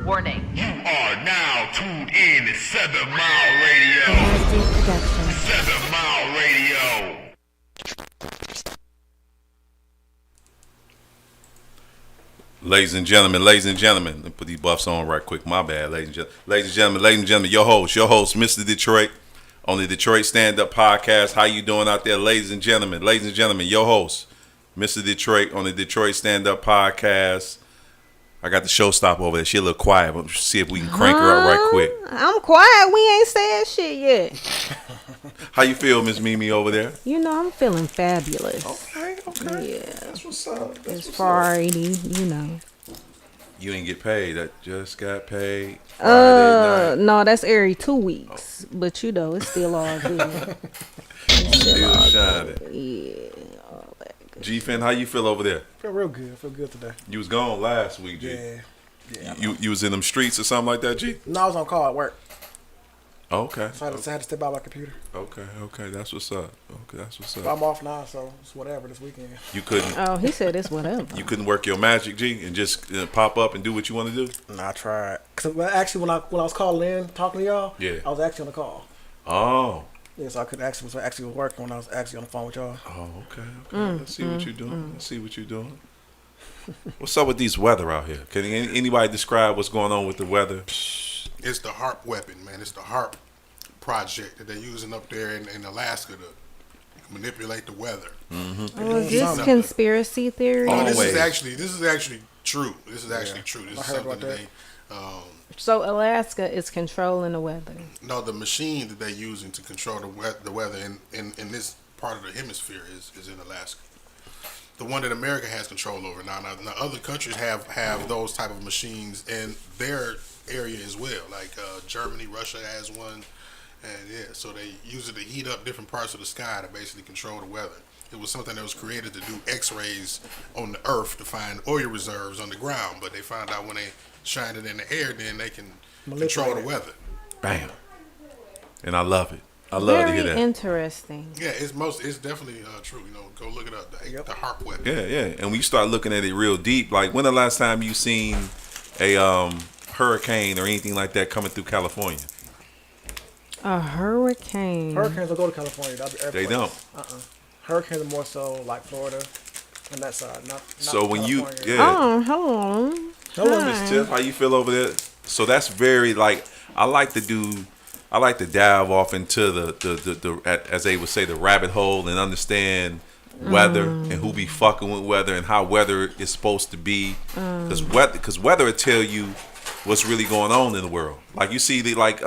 Warning. You are now tuned in to 7 Mile Radio. 7 Mile Radio. Ladies and gentlemen, let me put these buffs on right quick. My bad, ladies and gentlemen, your host, Mr. Detroit, on the Detroit Stand Up Podcast. How you doing out there, ladies and gentlemen, your host, Mr. Detroit, on the Detroit Stand Up Podcast. I got the showstopper over there. She a little quiet, but see if we can crank her up right quick. I'm quiet. We ain't said shit yet. How you feel, Miss Mimi over there? You know, I'm feeling fabulous. Okay. Yeah. That's what's up. It's Friday, you know. You ain't get paid. I just got paid Friday night. No, that's every 2 weeks. But you know, it's still all good. Still shining. Yeah, all that good. G-Fin, how you feel over there? Feel real good. Feel good today. You was gone last week, G. Yeah. You was in them streets or something like that, G? No, I was on call at work. Okay. So I had to step out my computer. Okay. That's what's up. But I'm off now, so it's whatever this weekend. You couldn't. Oh, he said it's whatever. You couldn't work your magic, G, and just pop up and do what you want to do. Nah, I tried. Cause actually, when I was calling in talking to y'all, Yeah. I was actually on the call. Oh. Yeah, so I could actually was working when I was actually on the phone with y'all. Oh, okay. Let's see what you're doing. What's up with these weather out here? Can anybody describe what's going on with the weather? It's the HARP weapon, man. It's the HARP project that they're using up there in Alaska to manipulate the weather. Oh, is this conspiracy theory? No, this Always. is actually true. This is actually true. This I is heard something about that that. So Alaska is controlling the weather. no, the machine that they're using to control the weather in this part of the hemisphere is in Alaska. The one that America has control over now other countries have those type of machines in their area as well. Like Germany, Russia has one, and so they use it to heat up different parts of the sky to basically control the weather. It was something that was created to do X-rays on the Earth to find oil reserves on the ground, but they found out when they shine it in the air, then they can control the weather. Bam. And I love it. I love to hear Very that. interesting. Yeah, it's definitely true. You know, go look it up. The HARP weapon. Yeah. And when you start looking at it real deep, like when the last time you seen a hurricane or anything like that coming through California? A hurricane. Hurricanes don't go to California. They don't. Hurricanes are more so like Florida and that side. Not So when you, California. yeah. Hello. Hello, Miss Tiff. How you feel over there? So that's very like I like to dive off into the as they would say, the rabbit hole and understand weather and who be fucking with weather and how weather is supposed to be. Because weather will tell you what's really going on in the world. Like you see like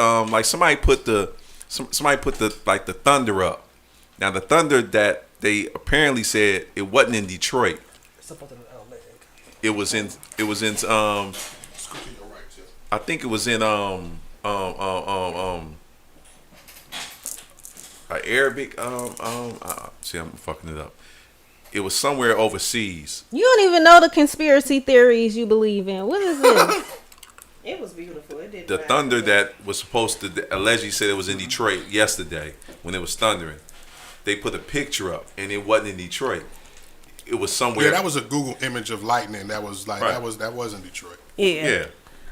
somebody put the thunder up. Now the thunder that they apparently said it wasn't in Detroit. It's up to the leg. It was in I think it was in Arabic see, I'm fucking it up. It was somewhere overseas. You don't even know the conspiracy theories you believe in. What is this? It was beautiful. It did. The thunder that was supposed to allegedly said it was in Detroit yesterday when it was thundering. They put a picture up and it wasn't in Detroit. It was somewhere. Yeah, that was a Google image of lightning. That was like Right. that wasn't Detroit. Yeah.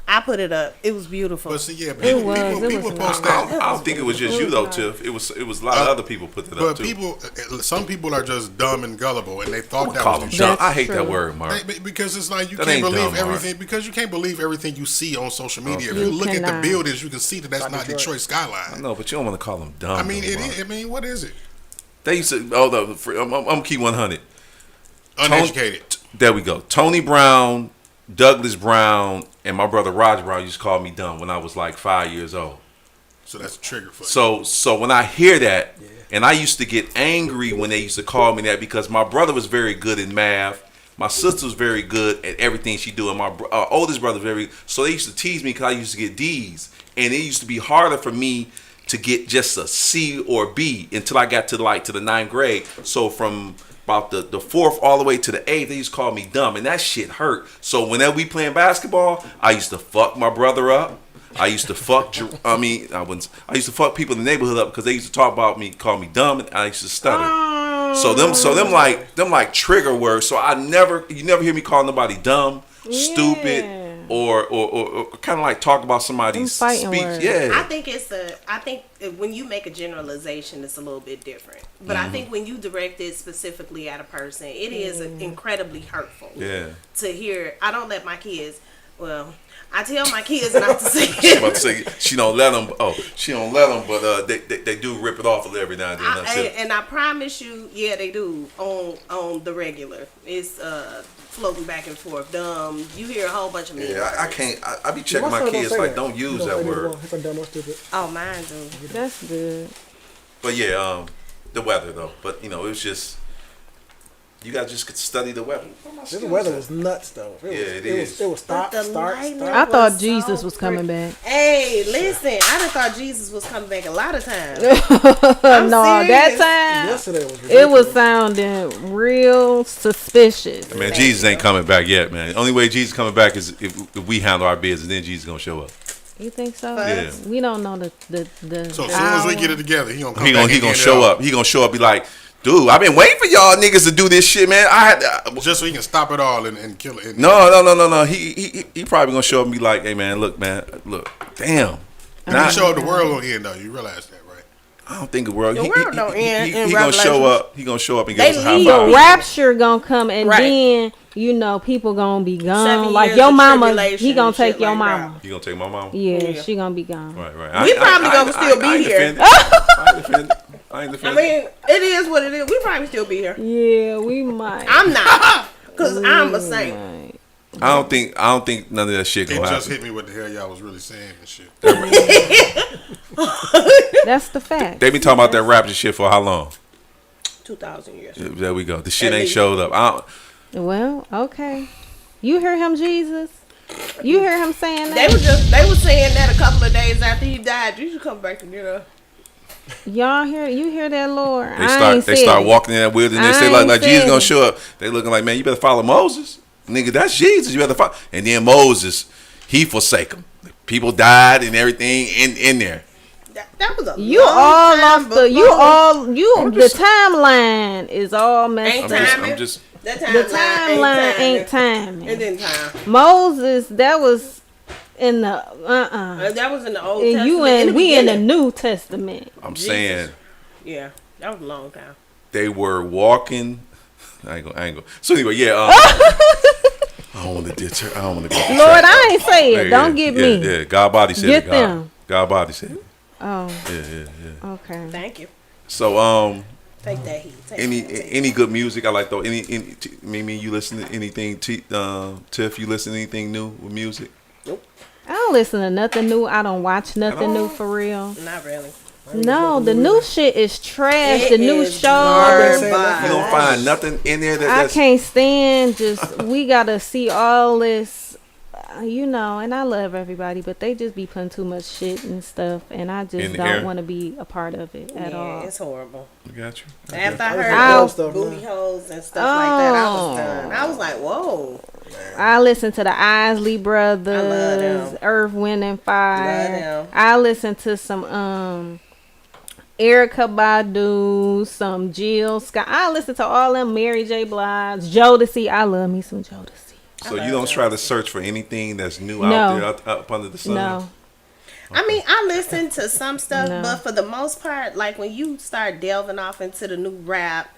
I put it up. It was beautiful. But see, yeah, It was people nice. post that. I don't think it was just you though, Tiff. It was a lot of other people put it up But too. some people are just dumb and gullible, and they thought that Call was them Detroit. dumb. I That's hate that true. word, Mark. Because it's like you That can't ain't believe dumb, Mark. everything because you can't believe everything you see on social media. If You you look at the cannot. buildings, you can see that that's not Detroit skyline. No, but you don't want to call them dumb. I mean, though, it Mark. is. I mean, what is it? They used to. I'm gonna keep 100. Uneducated. There we go. Tony Brown, Douglas Brown, and my brother Roger Brown used to call me dumb when I was like 5 years old. So that's a trigger for you. So when I hear that, and I used to get angry when they used to call me that because my brother was very good in math. My sister was very good at everything she do, and my oldest brother was very. So they used to tease me because I used to get D's, and it used to be harder for me to get just a C or B until I got to the ninth grade. So from about the fourth all the way to the eighth, they used to call me dumb, and that shit hurt. So whenever we playing basketball, I used to fuck my brother up. I used to fuck. I used to fuck people in the neighborhood up because they used to talk about me, call me dumb, and I used to stutter. So them like trigger words. So you never hear me call nobody dumb, stupid, or kind of like talk about somebody's Them fighting speech. words. Yeah. I think when you make a generalization, it's a little bit different. But I think when you direct it specifically at a person, it is incredibly hurtful. Yeah. To hear, I don't let my kids. Well, I tell my kids not to say I'm about it. to say she don't let them. Oh, she don't let them, but they do rip it off every now and then. That's it. And I promise you, yeah, they do on the regular. It's floating back and forth. You hear a whole bunch of me. Yeah, I can't. I be checking my kids like, don't use that word. If I'm dumb or stupid. Oh, mine do. That's good. But yeah, the weather though. But it was just you gotta just study the weather. This weather was nuts though. It was stop, But the start, lightning- start. I thought was Jesus so was coming back. Hey, listen, I done thought Jesus was coming back a lot of times. No, I'm that serious. time Yesterday was it was ridiculous. sounding real suspicious. Man, Jesus ain't coming back yet, man. The only way Jesus coming back is if we handle our business, then Jesus gonna show up. You think so? Yeah. We don't know the. So as soon as we get it together, he gonna come He back. gonna and end it show all. up. He gonna show up. Be like, dude, I've been waiting for y'all niggas to do this shit, man. I had just so he can stop it all and kill it. no. He probably gonna show up and be like, hey man, look, damn. When he show up, the world gonna end though. You realize that, right? I don't think the world. The world don't end in He gonna show Revelations. up. He gonna show up and give They us a high leave. The five. rapture gonna come and Right. then people gonna be 7 gone. Like years your of mama, tribulation he gonna and take shit your like mama. You gonna take my mama? Yeah, she gonna be gone. Right. We probably gonna still be I ain't here. defending. I ain't defending. I ain't I defending. mean, it is what it is. We probably still be here. Yeah, we might. I'm not, cause I'm a saint. Right. I don't think none of that shit It gonna just happen. hit me what the hell y'all was really saying and shit. That's the fact. They been talking about that rapture shit for how long? 2,000 years. There we go. The shit At ain't least. showed up. Well, okay. You hear him, Jesus? You hear him saying They that? they were saying that a couple of days after he died. You should come back to get her. Y'all hear? You hear that, Lord? They start walking in that wilderness. They I like ain't Jesus said gonna it. show up. They looking like, man, you better follow Moses, nigga. That's Jesus. You better follow. And then Moses, he forsake him. People died and everything in there. That was a You long all time off the. You before all you. The timeline is all messed Ain't up. timing. I'm just. That The timeline ain't timing. It didn't time. Moses, that was in the That was in the Old And Testament. you in and the we in the beginning. New Testament. I'm Jesus. saying Yeah, that was a long time. they were walking. I ain't gonna. So anyway, yeah. I don't want to ditch her. I don't want to go. Lord, I ain't say it. Don't get me. Yeah, God body said Get it. them. God body said it. Oh, Yeah. okay. Thank you. So Take that heat. Take any good music? I like though. Mimi, you listen to anything? Tiff, you listen to anything new with music? I don't listen to nothing new. I don't watch nothing new for real. Not really. No, the new shit is trash. It The new is show. garbage. You don't find nothing in there I that's can't stand we gotta see all this, and I love everybody, but they just be putting too much shit and stuff, and I In just the air. don't want to be a part of it at all. It's horrible. I got you. I After got I you. heard Ow. those Stuff, booty man. holes and stuff like that, I was Oh. done. I was like, whoa. I listen to the Isley Brothers, them. Earth, Wind and Fire. Love them. I listen to some Erica Badu, some Jill Scott. I listen to all them, Mary J. Blige, Jodeci. I love me some Jodeci. So you don't try to search for anything that's new No. out there up under the sun. No. I mean, I listen to some stuff, No. but for the most part, like when you start delving off into the new rap,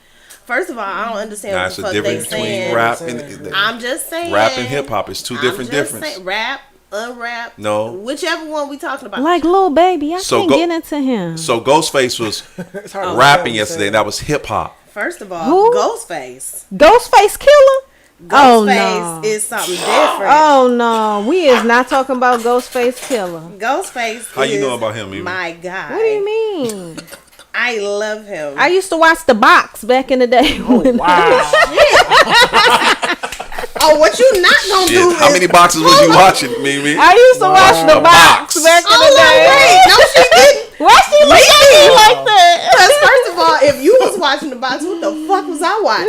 first of all, I don't understand Nah, what it's the a fuck they difference between saying. rap and I'm just saying. rap and hip hop. It's two different differences. Rap, unrap. No. Whichever one we talking about. Like Lil Baby, I So can't go- get into him. So Ghostface was It's hard to rapping tell, yesterday. That was hip hop. First of all, Who? Ghostface. Ghostface Killer? Oh, Ghostface no. is something different. Oh no, we is not talking about Ghostface Killer. Ghostface. How you is know about him, Mimi? My guy. What do you mean? I love him. I used to watch The Box back in the day. Oh, what you not gonna do? Shit. How is- many boxes was you watching, Mimi? I used to watch The Box back in Oh the no, day. wait, no, she didn't. Why she look at me like that? Because first of all, if you was watching the box, what the fuck was I watching?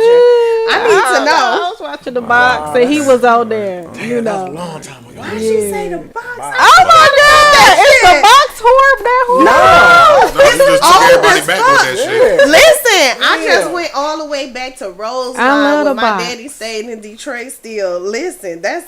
I need to I know. was watching The Box and he was out there. You know. Long time ago. Why she say the box? Oh my God! It's The Box That's horrible. That horrible. No, you just took old everybody as back fuck. with that shit. Listen, I Yeah. just went all the way back to I Roseline love when the my box. daddy stayed in Detroit still. Listen, that's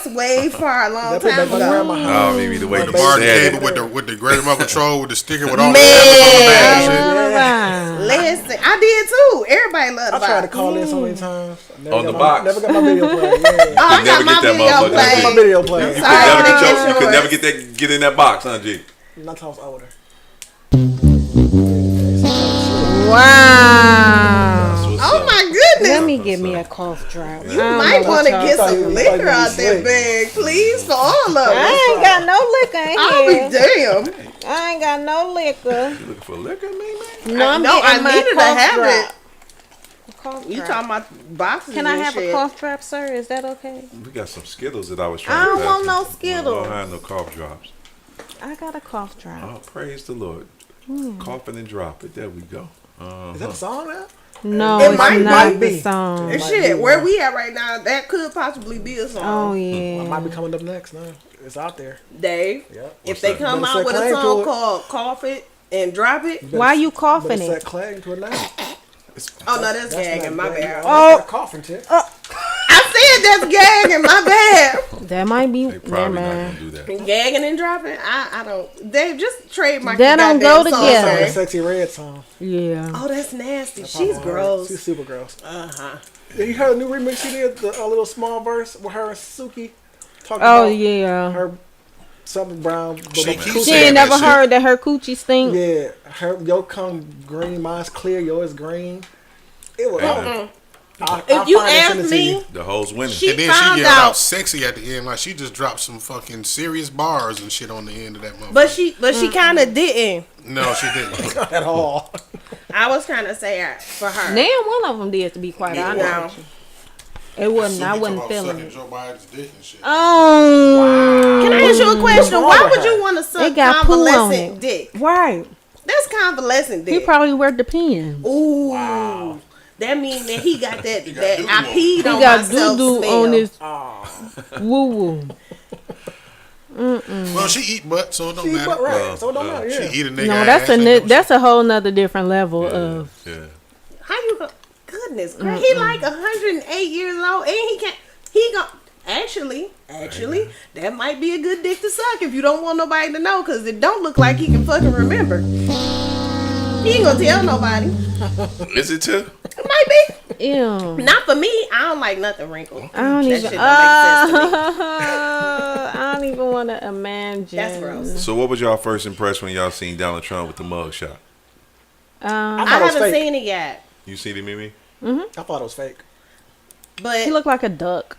way far a long That put time back my grandma ago. house. Oh, maybe the way The you bark said cable it. with the great remote control with the sticker with all the Man. tablets on the back and shit. Listen, I did too. Everybody loved the I tried to box. call in so many times. Never On got the my- box. Never got my video played. Yeah. Oh, I never got my get that video motherfucker. My played. video played. You Sorry, could never I get didn't you could yours. never get in that box, huh, G? Not till I was older. Wow. That's what's Oh up. my goodness. Let me get me a cough drop. You might want to get thought you some was liquor fucking out that slick. bag, please, for all of us. I ain't got no liquor in I'll here. be damn. I ain't got no liquor. You looking for liquor, man? No, I'm No, I getting my needed to cough have drop. it. Cough You drop. talking about boxes Can I and have shit. a cough drop, sir? Is that okay? We got some Skittles that I was trying I to don't pass want you. no I Skittles. don't have no cough drops. I got a cough drop. Oh, praise the Lord. Coughing and drop it. There we go. Is that a song now? No, It it's might not be. the song. And might shit, be where one. we at right now, that could possibly be a Oh song. I yeah. might be coming up next now. It's out there. Dave, Yep. if they that? come Better out set with a claim to song it. called Cough It and Drop It. Why you Better coughing set it? claim to it now. Oh, no, that's gagging, my bad. Oh, coughing shit. I said that's gagging, my bad. That might be. They probably not Never gonna do that. Gagging and dropping? I don't. Dave, just trademark That your don't goddamn go song, together. That Dave. Sexy Red song. Yeah. Oh, that's nasty. Probably She's her. gross. She's super gross. Uh-huh. Yeah, you heard a new remix she did, a little small verse with her and Suki talking Oh about yeah. her something brown. She but keeps She saying ain't that never shit. heard that her coochie stink. Yeah, her your come green, mine's clear, yours green. It was. Amen. If you ask me, The hoes winning. She And then found she yelled out- out sexy at the end, like she just dropped some fucking serious bars and shit on the end of that motherfucker. but she kind of didn't. No, she didn't. at all. I was trying to say for her. Damn, one of them did, to be quite honest. No. with you. It wasn't. I Suki wasn't talking feeling about it. sucking Joe Biden's dick and shit. Oh. Can I ask you a question? wrong Why with would her? you want to suck It got poo on convalescent it. dick? Right. That's convalescent He dick. probably wear the pins. Ooh. That means that he got that got that doo-doo I on peed He on got myself doo doo smell. on his woo woo. Well, she eat butt, so it don't She matter. but right, so it don't matter. She Yeah. eat a nigga No, ass, that's ain't no shit. that's a whole nother different level of. Yeah. How you go? Goodness, girl, he like 108 years old, and he can't. He gon' actually, that might be a good dick to suck if you don't want nobody to know, cause it don't look like he can fucking remember. He ain't gonna tell nobody. Is it too? It might be. Ew. Not for me. I don't like nothing wrinkled. I don't That even. shit don't make sense to me. I don't even want to imagine. That's gross. So what was y'all first impression when y'all seen Donald Trump with the mug shot? I thought it was haven't fake. seen it yet, You seen it, Mimi? I thought it was fake. but He looked like a duck.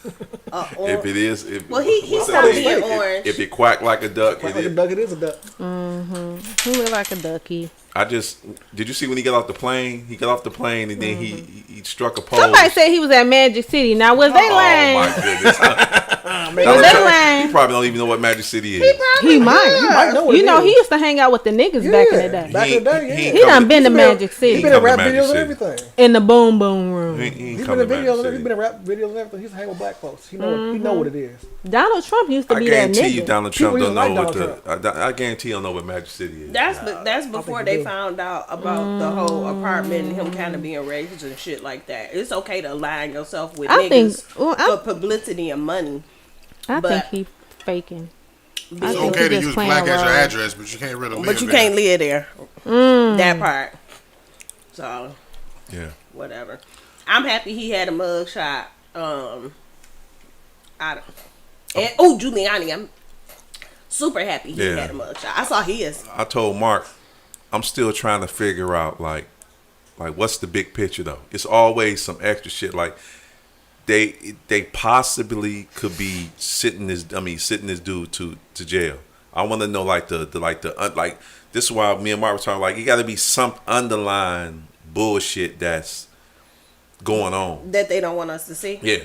If it is, if well, he what's stopped that? being If- orange. If it quack like a duck, Like it a is. duck, it is a duck. He looked like a ducky. I just did you see when he got off the plane? He got off the plane and then he struck a pole. Somebody said he was at Magic City. Now was they Oh lying? my goodness! Was Donald they Trump, lying? he probably don't even know what Magic City is. He might. You might know what You it know, is. he used to hang out with the niggas back in the day. Back in the day, yeah. ain't He come done to- been to been- Magic He's City been in come to rap Magic videos and City. everything. in the boom boom room. He ain't He's come been in to videos. Magic He's City. been in rap videos and everything. He used to hang with black folks. He know what it is. Donald Trump used to I be that guarantee you, nigga. Donald Trump People don't used know to what like the. I guarantee he don't know what Magic City is. That's before he they do. found out about the whole apartment and him kind of being racist and shit like that. It's okay to align yourself with I think- niggas well, for publicity and money. I but- think he faking. It's think okay he to just use playing black as your around. address, but you can't really live But you there. can't live there. That part. So Yeah. whatever. I'm happy he had a mug shot. Oh, Giuliani. I'm super happy he Yeah. had a mug shot. I saw his. I told Mark, I'm still trying to figure out like what's the big picture though. It's always some extra shit like they possibly could be sitting this dude to jail. I want to know like like this is why me and Mark were talking like it got to be some underlying bullshit that's going on. That they don't want us to see. Yeah,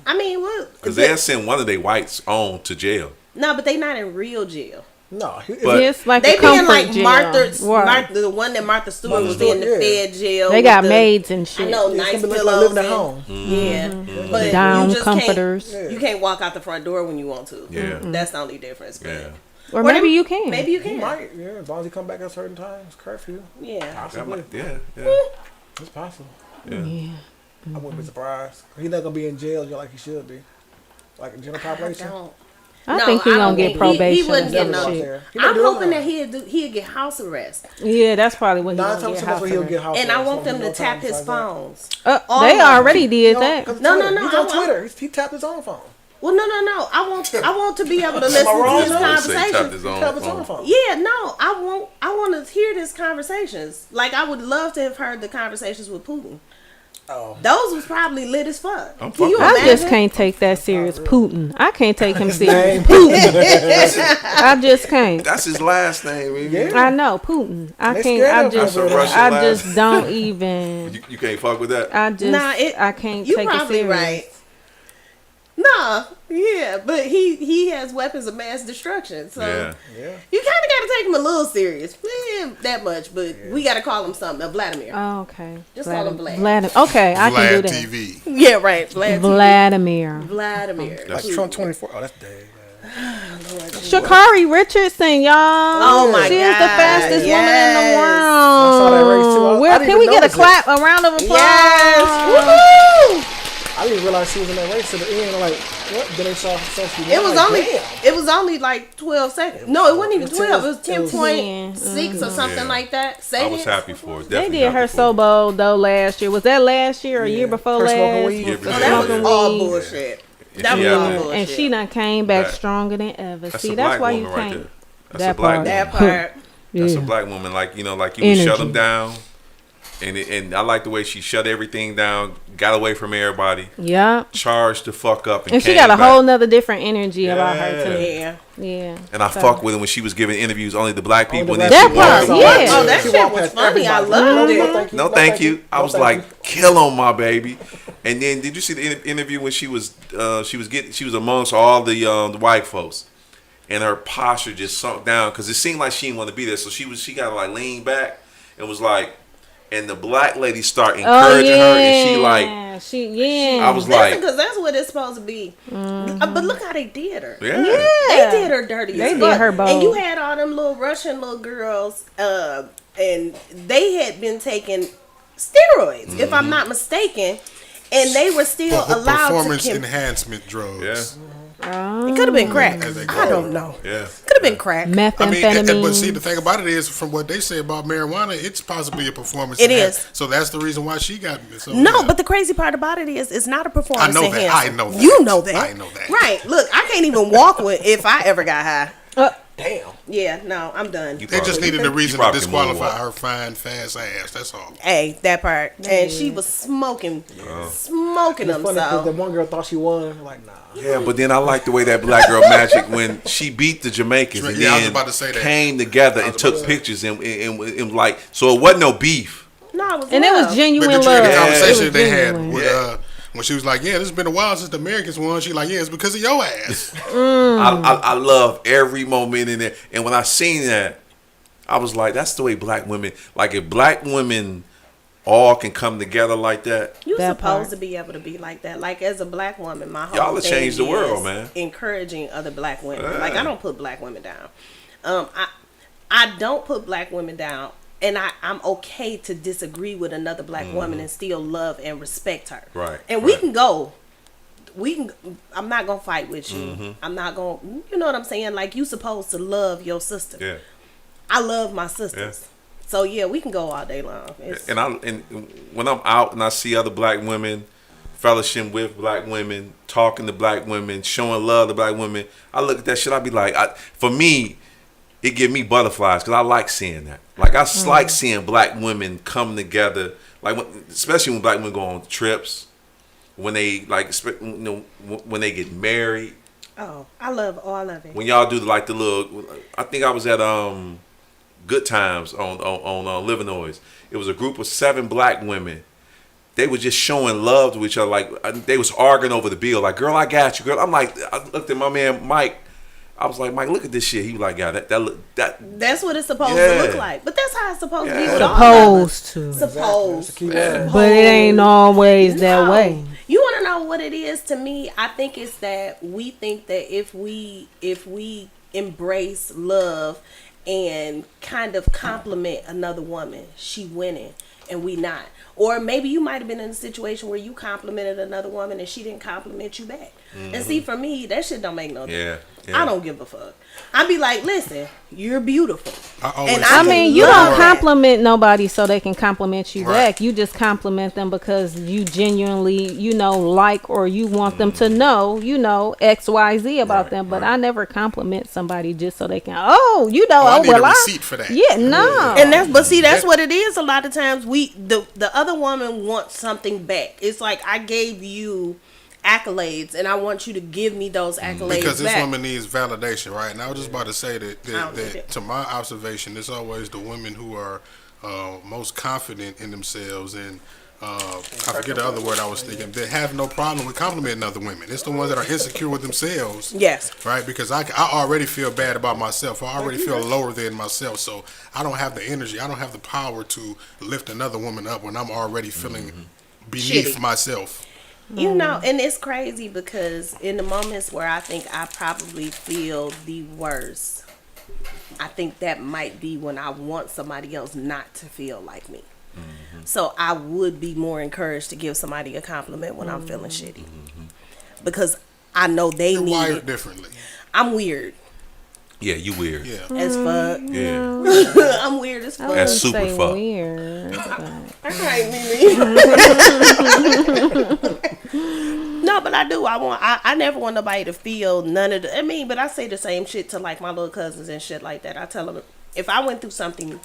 I mean, what? because they'll send one of their whites on to jail. No, but they not in real jail. No, But- It's like They a being comfort like jail. Martha, Right. the one that Martha Stewart Martha was in, the Stewart, yeah. Fed jail. They with got the- maids and I shit. know, it's nice gonna be like pillows. living at and- home. Yeah, but Down you just comforters. Can't, you can't walk out the front door when you want to. Yeah. That's the only difference. But Yeah. Or maybe you can. Maybe you He can. might, yeah, as long as he come back at a certain time. It's curfew. Yeah. That Possibly. might- yeah. It's possible. Yeah. Yeah. I wouldn't be surprised. He's not gonna be in jail just like he should be. Like in general I population. don't. I No, think he I gonna don't get think- probation. he wouldn't or get some no- shit. I'm hoping that he'd get house arrest. Yeah, that's probably what he's Nine gonna times get. so that's House what he'll arrest. get house And I arrest. want them No to time tap his besides that. phones. They of them. already did that. 'cause No, Twitter. no, He's I on want- Twitter. He tapped his own phone. Well, no. I want to be able to listen wrong? to his They say They say conversation. tapped his He own tapped his own phone. phone. Yeah, no, I want to hear his conversations. Like I would love to have heard the conversations with Putin. Oh. Those was probably lit as fuck. I'm Can you fucking- I just imagine? can't take that serious. Putin. I can't take him Name. serious. Putin. I just can't. That's his last name. Baby. Yeah. I know Putin. I They can't. scared I of him. just. That's a Russian I last- just don't even. You can't fuck with that. I just. Nah, I can't You take it probably serious. right. Nah, yeah, but he has weapons of mass destruction, so Yeah. Yeah. you kind of got to take him a little serious. That much, but we got to call him something. Vladimir. Oh, okay. Just call him Vlad. Vladimir. Okay, I can do Vlad that. TV. Yeah, right. Vladimir. Vladimir. Like Trump 24. Oh, that's Dave. Shakari Richardson, y'all. Oh my She is the God, fastest yes. woman in the I saw that race, too. world. I Where didn't can we even get a notice it. clap, a round of applause? Yes. I didn't realize she was in that race to the end. I'm like, what? Then they saw she won. It was Like, only damn. it was only like 12 seconds. No, it wasn't even It was 12. It was 10. 10.6 or something Yeah. like that. I Seconds. was happy for it. They Definitely did her happy for so it. bold though last year. Was that last year or a year before Her smoking last? weed? Yeah, Oh, but that was Smoking all weed. bullshit. Yeah, That she was out all there. bullshit. And she done came back That- stronger than ever. That's See, a that's black why woman you right can't. there. That's That a black part. woman. That part. That's a Yeah. black woman. Like you would shut Energy. them down, and I like the way she shut everything down, got away from everybody, Yeah. charged the fuck up, And she came got a back. whole nother different energy about her Yeah. too. Yeah. Yeah. And I So- fuck with her when she was giving interviews only the black people. Only And the then That she part, walked yeah. away. Oh, that She shit walked was past funny. I everybody. loved No, it. No, thank you. I No, was thank like, you. kill on my baby. And then, did you see the interview when she was amongst all the white folks, and her posture just sunk down because it seemed like she didn't want to be there. So she got to like lean back and was like, and the black lady start encouraging her, and she like, I was like, because that's what it's supposed to be. But look how they did her. yeah. They did her dirty. They as did fuck. her bold. And you had all them little Russian little girls, and they had been taking steroids, if I'm not mistaken, and they were still allowed Performance to. enhancement drugs. Yeah. It could have been crack. As they I call don't it. know. Yeah. Could have been crack. I mean, Methamphetamine. but see, the thing about it is, from what they say about marijuana, it's possibly a performance. It enhancement. is. So that's the reason why she got it. So, No, yeah. but the crazy part about it is, it's not a performance I know that. enhancer. I know that. You know that. I know that. Right. Look, I can't even walk with if I ever got high. Damn. Yeah, no, I'm done. You They just probably- needed a reason to probably disqualify moonwalk. her fine, fast ass. That's all. Hey, that part. And she was smoking Funny them. because the So one girl thought she won. I'm like, nah. Yeah, but then I like the way that black girl magic when she beat the Jamaicans and Yeah, I was then about to say that. came together and took pictures and like, so it wasn't no beef. no, it was And it love. was genuine But the love. Yeah. conversation It was they had genuine. with, when she was like, "Yeah, this has been a while since the Americans won." She like, "Yeah, it's because of your ass." I love every moment in there. And when I seen that, I was like, that's the way black women, like if black women all can come together like that. You That supposed part. to be able to be like that. Like as a black woman, my whole Y'all have thing changed the world, is man. Encouraging other black women. Yeah. Like I don't put black women down. I don't put black women down, and I'm okay to disagree with another black woman and still love and respect her. Right, And we right. can go. I'm not gonna fight with you. Mm-hmm. I'm not gonna. You know what I'm saying? Like you supposed to love your sister. Yeah. I love my sisters. So yeah, we can go all day long. It's, And when I'm out and I see other black women, fellowship with black women, talking to black women, showing love to black women, I look at that shit. I be like, for me, it give me butterflies because I like seeing that. Like I like seeing black women come together, like especially when black women go on trips, when they when they get married. oh, I love all of it. When y'all do like the little, I think I was at Good Times on Livernois. It was a group of 7 black women. They were just showing love to each other. Like they was arguing over the bill. Like, girl, I got you, girl. I'm like, I looked at my man Mike. I was like, Mike, look at this shit. He was like, yeah, that. That's what it's supposed Yeah. to look like. But that's how it's supposed to be Yeah. with all of us. Supposed to. Supposed. That's the key word. But it ain't always that No. way. You want to know what it is to me? I think it's that we think that if we embrace, love, and kind of compliment another woman, she winning and we not. Or maybe you might have been in a situation where you complimented another woman and she didn't compliment you back. And see, for me, that shit don't make no difference. Yeah. I don't give a fuck. I'd be like, listen, you're beautiful. always I say mean, you love don't that. compliment nobody so they can compliment you Right. back. You just compliment them because you genuinely, like, or you want them to know, X, Y, Z about them. But I never compliment somebody just so they can, I need a receipt for that. Yeah, no. And that's what it is. A lot of times the other woman wants something back. It's like, I gave you accolades and I want you to give me those accolades Because this back. woman needs validation, right? And I was just about to say I don't get that it. to my observation, it's always the women who are most confident in themselves and I forget the other word I was thinking, that have no problem with complimenting other women. It's the ones that are insecure with themselves. Yes. Right? Because I already feel bad about myself. I already feel lower than myself. So I don't have the energy. I don't have the power to lift another woman up when I'm already feeling beneath Shitty. myself. You know, and it's crazy because in the moments where I think I probably feel the worst, I think that might be when I want somebody else not to feel like me. So I would be more encouraged to give somebody a compliment when I'm feeling shitty. Because I know they You're need wired it. differently. I'm weird Yeah, you weird. Yeah. as fuck. Yeah. I'm weird as fuck. That's super say fuck. weird. but- All right, Mimi. No, but I do. I never want nobody to feel none of the. I mean, but I say the same shit to like my little cousins and shit like that. I tell them, if I went through something,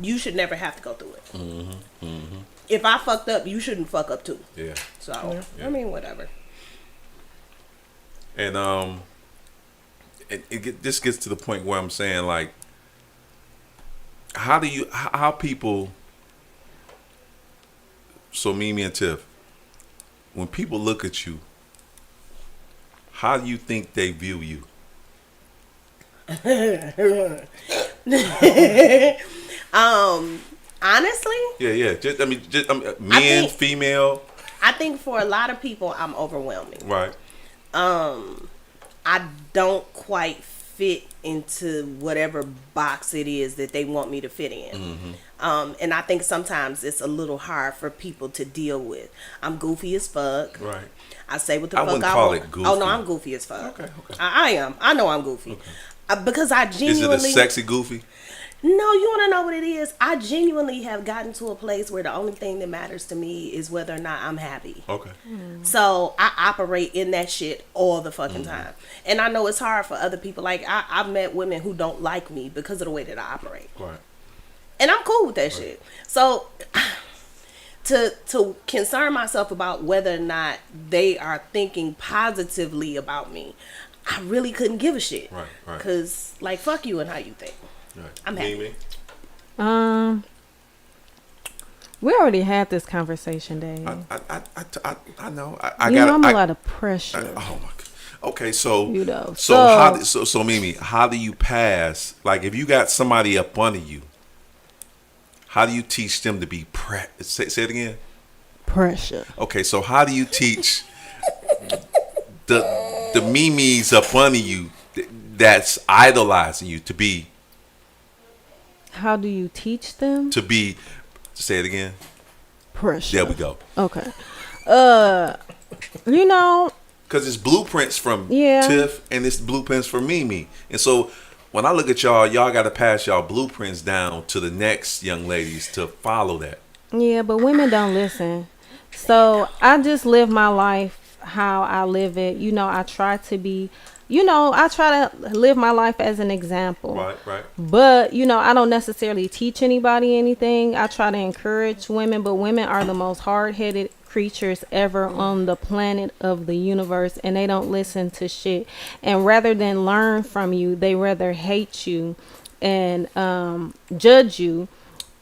you should never have to go through it. If I fucked up, you shouldn't fuck up too. Yeah. So I mean, whatever. And this gets to the point where I'm saying, like, how people, so Mimi and Tiff, when people look at you, how do you think they view you? Honestly, Yeah. Just men, think- female, I think for a lot of people, I'm overwhelming. right? I don't quite fit into whatever box it is that they want me to fit in. And I think sometimes it's a little hard for people to deal with. I'm goofy as fuck. Right. I say what the I fuck wouldn't I call want. it goofy. Oh no, I'm goofy as fuck. Okay. I am. I know I'm goofy. Because I Is genuinely. it a sexy goofy? No, you want to know what it is? I genuinely have gotten to a place where the only thing that matters to me is whether or not I'm happy. Okay. So I operate in that shit all the fucking time. And I know it's hard for other people. Like, I've met women who don't like me because of the way that I operate. Right. And I'm cool with that shit. So to concern myself about whether or not they are thinking positively about me, I really couldn't give a shit. Right. Because, like, fuck you and how you think. Right. I'm happy. Mimi? We already had this conversation, Dave. I know. I'm a lot of pressure. Oh my god. Okay, so So Mimi, how do you pass? Like, if you got somebody up under you, how do you teach them to be say it again? pressure. Okay, so how do you teach the Mimis up under you that's idolizing you to be? How do you teach them? Say it again. Pressure. There we go. Okay. You know, Because it's blueprints from Yeah. Tiff and it's blueprints from Mimi. And so when I look at y'all got to pass y'all blueprints down to the next young ladies to follow that. yeah, but women don't listen. So I just live my life how I live it. You know, I try to live my life as an example. Right. But, I don't necessarily teach anybody anything. I try to encourage women, but women are the most hard-headed creatures ever on the planet of the universe, and they don't listen to shit. And rather than learn from you, they rather hate you and judge you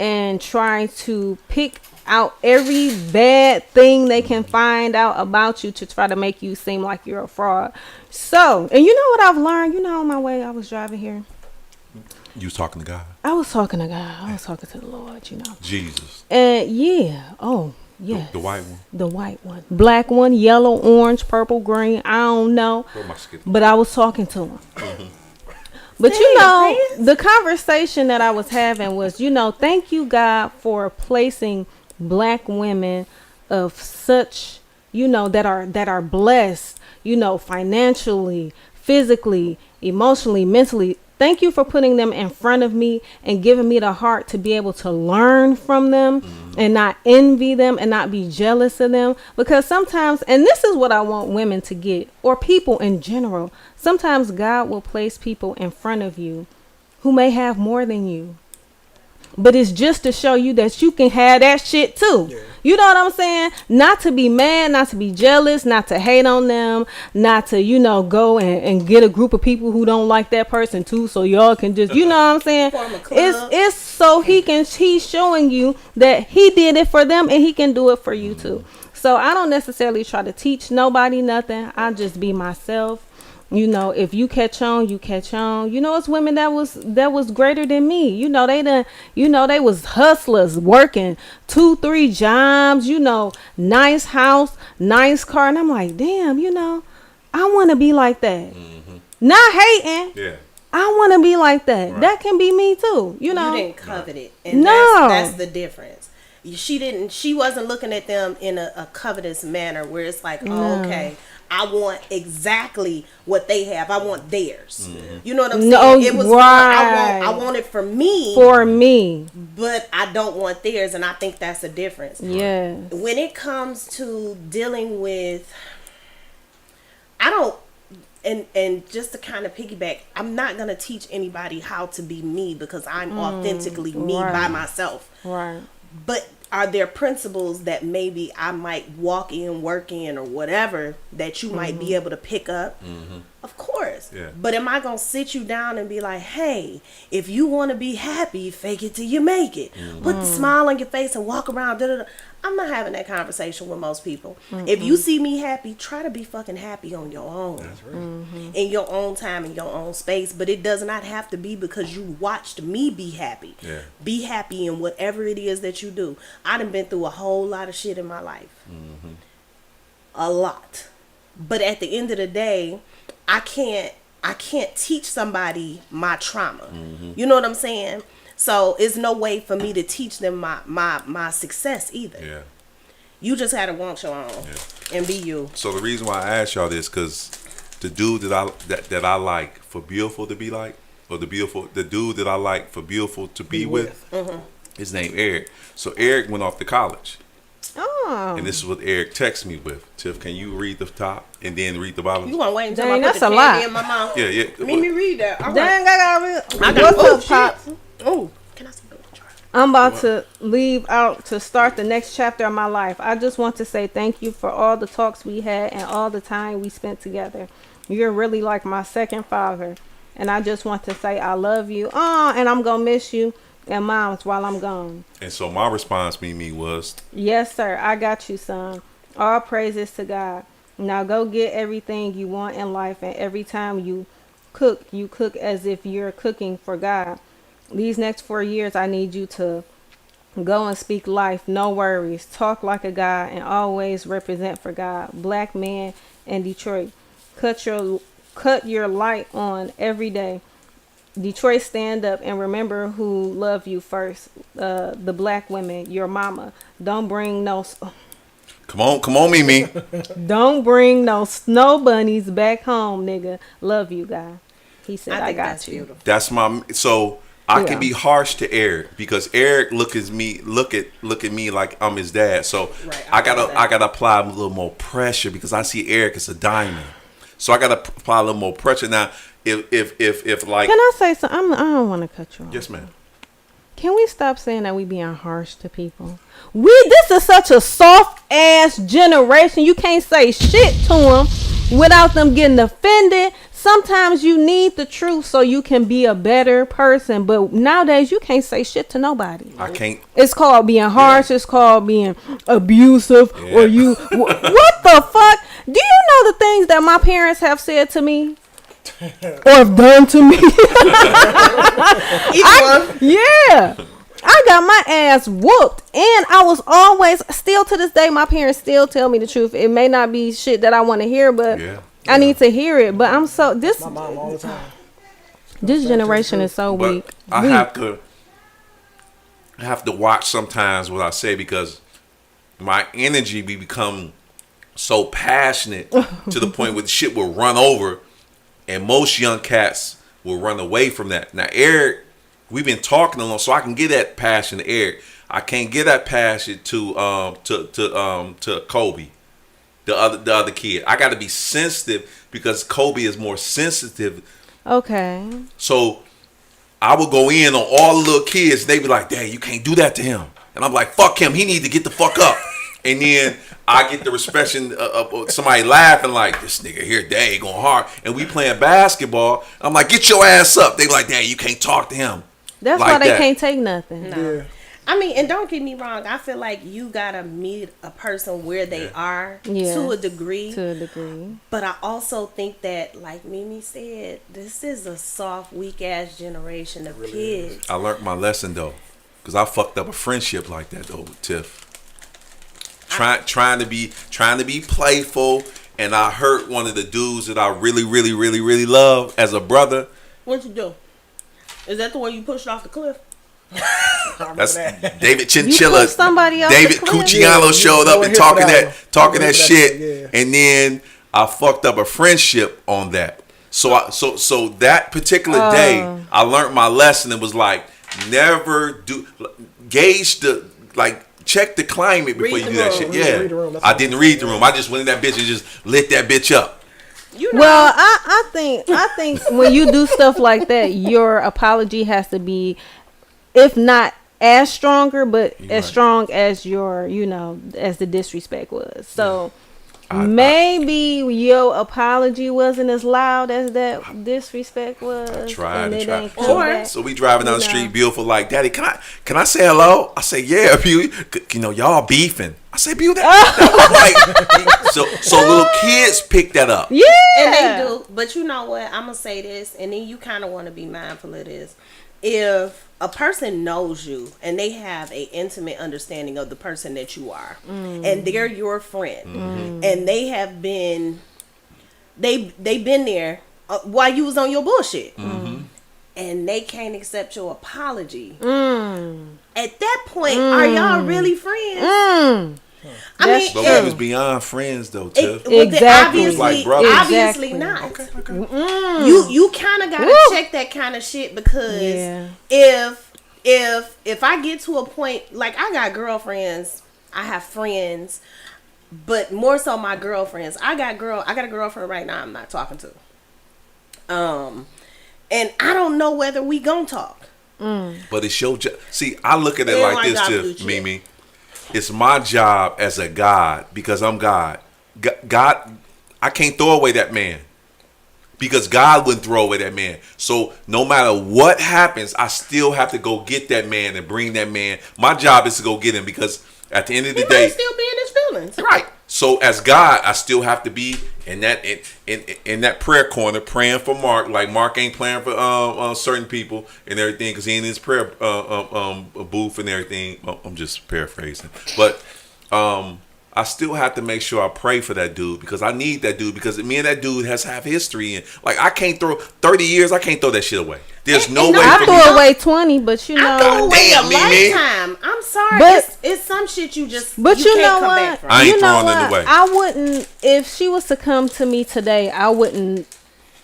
and try to pick out every bad thing they can find out about you to try to make you seem like you're a fraud. So, and you know what I've learned? On my way I was driving here, You was talking to God. I was talking to God. I was talking to the Lord, Jesus. And yeah. Oh, yes. The white one. The white one. Black one, yellow, orange, purple, green. I don't know. Where my skip? But I was talking to him. But you Damn, know, man. the conversation that I was having was, thank you God for placing black women of such, that are blessed, financially, physically, emotionally, mentally. Thank you for putting them in front of me and giving me the heart to be able to learn from them and not envy them and not be jealous of them. Because sometimes, and this is what I want women to get, or people in general, sometimes God will place people in front of you who may have more than you. But it's just to show you that you can have that shit too. Yeah. You know what I'm saying? Not to be mad, not to be jealous, not to hate on them, not to, go and get a group of people who don't like that person too, so y'all can just, you know what I'm saying? Form a club. It's so he's showing you that he did it for them and he can do it for you too. So I don't necessarily try to teach nobody nothing. I just be myself. If you catch on, you catch on. It's women that was greater than me. They was hustlers working 2-3 jobs, nice house, nice car. And I'm like, damn, I want to be like that. Mm-hmm. Not hating. Yeah. I want to be like that. Right. That can be me too. You didn't covet it. And no. That's the difference. She wasn't looking at them in a covetous manner where it's like, oh, okay, I want exactly what they have. I want theirs. Mm-hmm. You know what I'm saying? No, it was right. I want it for me. For me. But I don't want theirs, and I think that's the difference. Yeah. When it comes to dealing with, and just to kind of piggyback, I'm not going to teach anybody how to be me because I'm authentically me by myself. Right. But are there principles that maybe I might work in, or whatever that you might be able to pick up? Mm-hmm. Of course. Yeah. But am I going to sit you down and be like, hey, if you want to be happy, fake it till you make it. Mm-hmm. Put the smile on your face and walk around. Da-da-da. I'm not having that conversation with most people. Mm-hmm. If you see me happy, try to be fucking happy on your own. That's right. Mm-hmm. In your own time, in your own space. But it does not have to be because you watched me be happy. Yeah. Be happy in whatever it is that you do. I done been through a whole lot of shit in my life. Mm-hmm. A lot. But at the end of the day, I can't teach somebody my trauma. Mm-hmm. You know what I'm saying? So it's no way for me to teach them my success either. Yeah. You just gotta want your own and be you. So the reason why I asked y'all this, because the dude that I like for beautiful to be like, or the dude that I like for beautiful to be with, his name Eric. So Eric went off to college. Oh. And this is what Eric texted me with. Tiff, can you read the top and then read the bottom? You want to wait until Dang, I put the candy in my mouth? Yeah, yeah. Let me read that. All Dang, right. I got what's up, Pop? Oh, can I see the chart? I'm about to leave out to start the next chapter of my life. I just want to say thank you for all the talks we had and all the time we spent together. You're really like my second father. And I just want to say I love you. And I'm going to miss you and Moms while I'm gone. And so my response, Mimi, was, yes, sir. I got you, son. All praises to God. Now go get everything you want in life. And every time you cook as if you're cooking for God. These next 4 years, I need you to go and speak life. No worries. Talk like a guy and always represent for God. Black man in Detroit. Cut your light on every day. Detroit, stand up and remember who loved you first. The black women, your mama. Don't bring no... Come on, Mimi. Don't bring no snow bunnies back home, nigga. Love you, guy. He said, I got that's you. Beautiful. That's my... So... I can be harsh to Eric because Eric look at me like I'm his dad. So right, I gotta apply a little more pressure because I see Eric as a diamond. So I gotta apply a little more pressure. Now, if like, can I say something? I don't want to cut you off. Yes, ma'am. Can we stop saying that we being harsh to people? This is such a soft ass generation. You can't say shit to them without them getting offended. Sometimes you need the truth so you can be a better person. But nowadays you can't say shit to nobody. I can't. It's called being harsh. Yeah. It's called being abusive. Yeah. Or you. What the fuck? Do you know the things that my parents have said to me? Or have done to me? I got my ass whooped, and I was always, still to this day, my parents still tell me the truth. It may not be shit that I want to hear, but I need to hear it. But I'm so my mom all the time. This generation is so But weak. I Weak. have to watch sometimes what I say because my energy become so passionate to the point where the shit will run over, and most young cats will run away from that. Now, Eric, we've been talking along, so I can get that passion to Eric. I can't get that passion to Kobe, the other kid. I got to be sensitive because Kobe is more sensitive. Okay. So I would go in on all the little kids. They be like, "Dang, you can't do that to him," and I'm like, "Fuck him. He need to get the fuck up." And then I get the expression of somebody laughing like, "This nigga here, dang, going hard." And we playing basketball. I'm like, "Get your ass up." They like, "Dang, you can't talk to him." That's Like why they that. can't take nothing. Yeah. I mean, and don't get me wrong. I feel like you gotta meet a person where they are Yeah. to a degree. To a degree. But I also think that, like Mimi said, this is a soft, weak ass generation of kids. I learned my lesson though, because I fucked up a friendship like that though with Tiff. Trying to be playful, and I hurt one of the dudes that I really love as a brother. What you do? Is that the one you pushed off the cliff? That's David Chinchilla. pushed somebody off David the cliff? Cucciano Yeah, showed you up were and here talking for that that one. shit, Yeah. and then I fucked up a friendship on that. So so that particular day, I learned my lesson and was like, never do gauge the check the climate before Read you the do that room. shit. Read Yeah, the room. That's I all. didn't read the room. I just went in that bitch and just lit that bitch up. You know, Well, I think when you do stuff like that, your apology has to be, if not as stronger, but You're as right. strong as your, as the disrespect was. So maybe your apology wasn't as loud as that disrespect was. I tried and and it tried. ain't come Or- back. So we driving down the You know. street, beautiful. Like, Daddy, can I say hello? I say, yeah, Beauty. Y'all beefing. I say, Beauty. Like, so little kids pick that up. Yeah. and they do. But you know what? I'm gonna say this, and then you kind of want to be mindful of this. If a person knows you and they have a intimate understanding of the person that you are, and they're your friend, and they have been, they've been there while you was on your bullshit, and they can't accept your apology. At that point, are y'all really friends? I That's mean, But if- we was beyond friends, though, it, Tiff. well, Exactly. obviously, Like brothers. obviously Exactly. not. You kind of gotta Woo. check that kind of shit because Yeah. if I get to a point, like, I got girlfriends, I have friends, but more so my girlfriends. I got a girlfriend right now I'm not talking to. And I don't know whether we gonna talk. But it's your job. See, I look at it It like my this, job to Tiff, do shit. Mimi. It's my job as a God, because I'm God. God, I can't throw away that man, because God wouldn't throw away that man. So no matter what happens, I still have to go get that man and bring that man. My job is to go get him, because at the end of the He day, might still be in his feelings. right. So as God, I still have to be in that prayer corner praying for Mark. Like, Mark ain't praying for certain people and everything, because he in his prayer booth and everything. I'm just paraphrasing, but I still have to make sure I pray for that dude, because I need that dude, because me and that dude has have history, and like, I can't throw 30 years. I can't throw that shit away. There's And- no and way I for threw me. away 20, but you I know. threw away damn, a Mimi. lifetime. I'm sorry. But- it's some shit you just But you can't know come what? back from. I ain't You know throwing it what? away. I wouldn't, if she was to come to me today, I wouldn't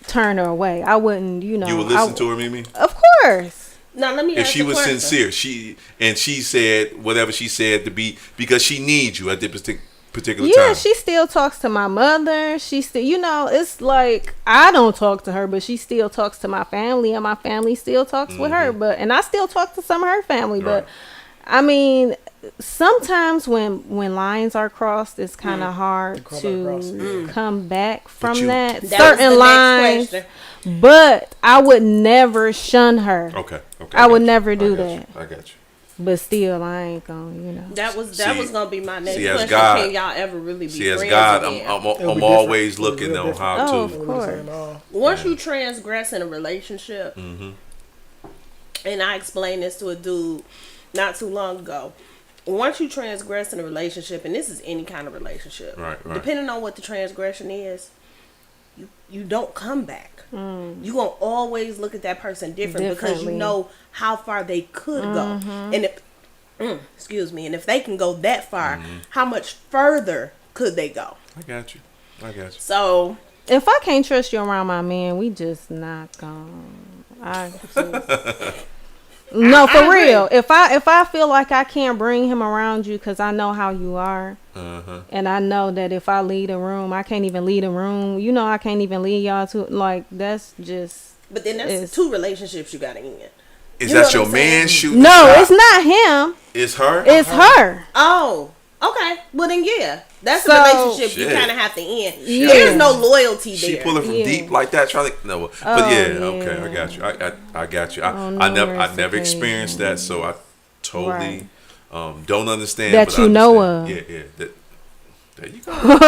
turn her away. I wouldn't, You would listen to her, Mimi? Of course. Now let me If ask she you a was question. sincere, she said whatever she said to be, because she needs you at this particular Yeah, time. she still talks to my mother. She still, it's like, I don't talk to her, but she still talks to my family, and my family still talks with her. And I still talk to some of her family. Right. But I mean, sometimes when lines are crossed, it's kind of hard Come to across, yeah. come back from you- that. That was the Certain next lines, question. but I would never shun her. Okay. I would got you. never I do got that. you. I got you. But still, I ain't gonna, That was See- gonna be my next see, as question. God- Can y'all ever really be See, as friends God, again? I'm It'll be I'm different. always It'll be looking real on different. how Oh, to. of course. Once you transgress in a relationship, Mm-hmm. and I explained this to a dude not too long ago. Once you transgress in a relationship, and this is any kind of relationship, Right. depending on what the transgression is, you don't come back. You gonna always look at that person different because you Differently. know how far they could go, and if excuse me, and if they can go that far, how much further could they go? I got you. So If I can't trust you around my man, we just not gonna. No, for I agree. real. If I feel like I can't bring him around you because I know how you are, and I know that if I lead a room, I can't even lead a room. You know, I can't even lead y'all to like. That's just. but then that's It's- 2 relationships you gotta end. Is You know that what your I'm saying? man shooting? No, the shot? it's not him. It's her. It's her. Oh, okay. Well then, yeah, that's So- a relationship you Shit. kind of have to end. Yeah. There's no loyalty She there. pulling from Yeah. deep like that, trying to no. But Oh, yeah, yeah. okay, I got you. I got you. On I numerous never experienced that, so I totally don't understand. That but you I know understand. of. Yeah. There you go.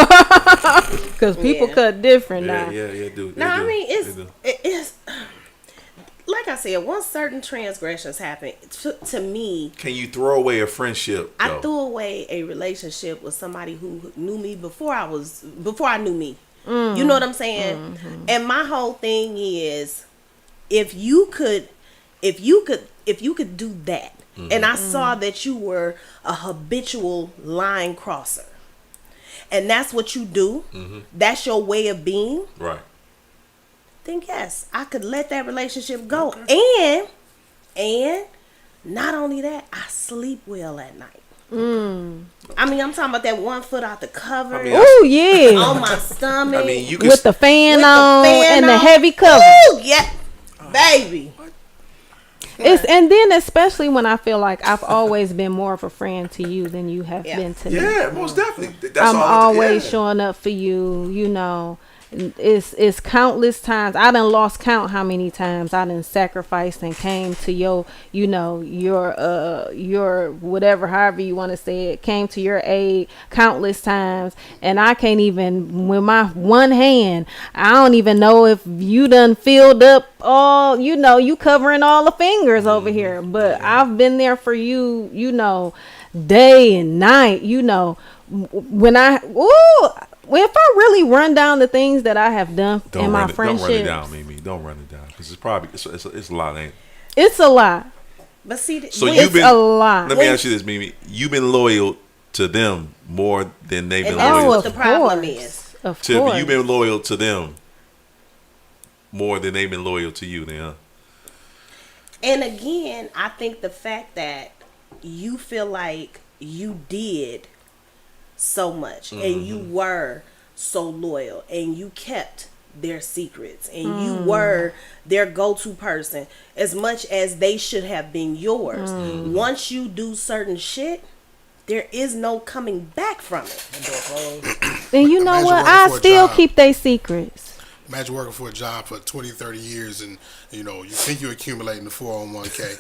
Because people Yeah. cut different Yeah, now. do. No, I mean They do. it's like I said. Once certain transgressions happen, to me, Can you throw away a friendship? I though? threw away a relationship with somebody who knew me before I knew me. You know what I'm saying? And my whole thing is, if you could do that, and I saw that you were a habitual line crosser, and that's what you do, that's your way of being, Right. then yes, I could let that relationship go. And not only that, I sleep well at night. I mean, I'm talking about that 1 foot out the cover, I mean, Oh yeah. on my stomach, I mean, you can. With the fan with the on fan and the on. heavy cover. Ooh, yeah, baby. It's and then especially when I feel like I've always been more of a friend to you than you have Yeah. been to me. Yeah, most definitely. That's I'm all always yeah. showing up for you, you know. It's countless times. I done lost count how many times I done sacrificed and came to your, you know, your whatever, however you want to say it, came to your aid countless times, and I can't even with my one hand. I don't even know if you done filled up all, you know, you covering all the fingers over here, but I've been there for you, you know, day and night, you know. When if I really run down the things that I have done in my Don't run it friendship, down, Mimi. Don't run it down because it's probably it's a lot. Ain't it? it's a lot. But see, So when- you've It's been. a lot. Let me ask you this, Mimi. You've been loyal to them more than they've been and that's loyal. what the of problem course. is. Of Tiffany, course. you've been loyal to them more than they've been loyal to you. Then, huh? And again, I think the fact that you feel like you did so much and you were so loyal and you kept their secrets and you were their go-to person as much as they should have been yours. Once you do certain shit, there is no coming back from it. And you know Imagine what? working I for a still job. keep their secrets. Imagine working for a job for 20, 30 years and, you know, you think you're accumulating the 401k.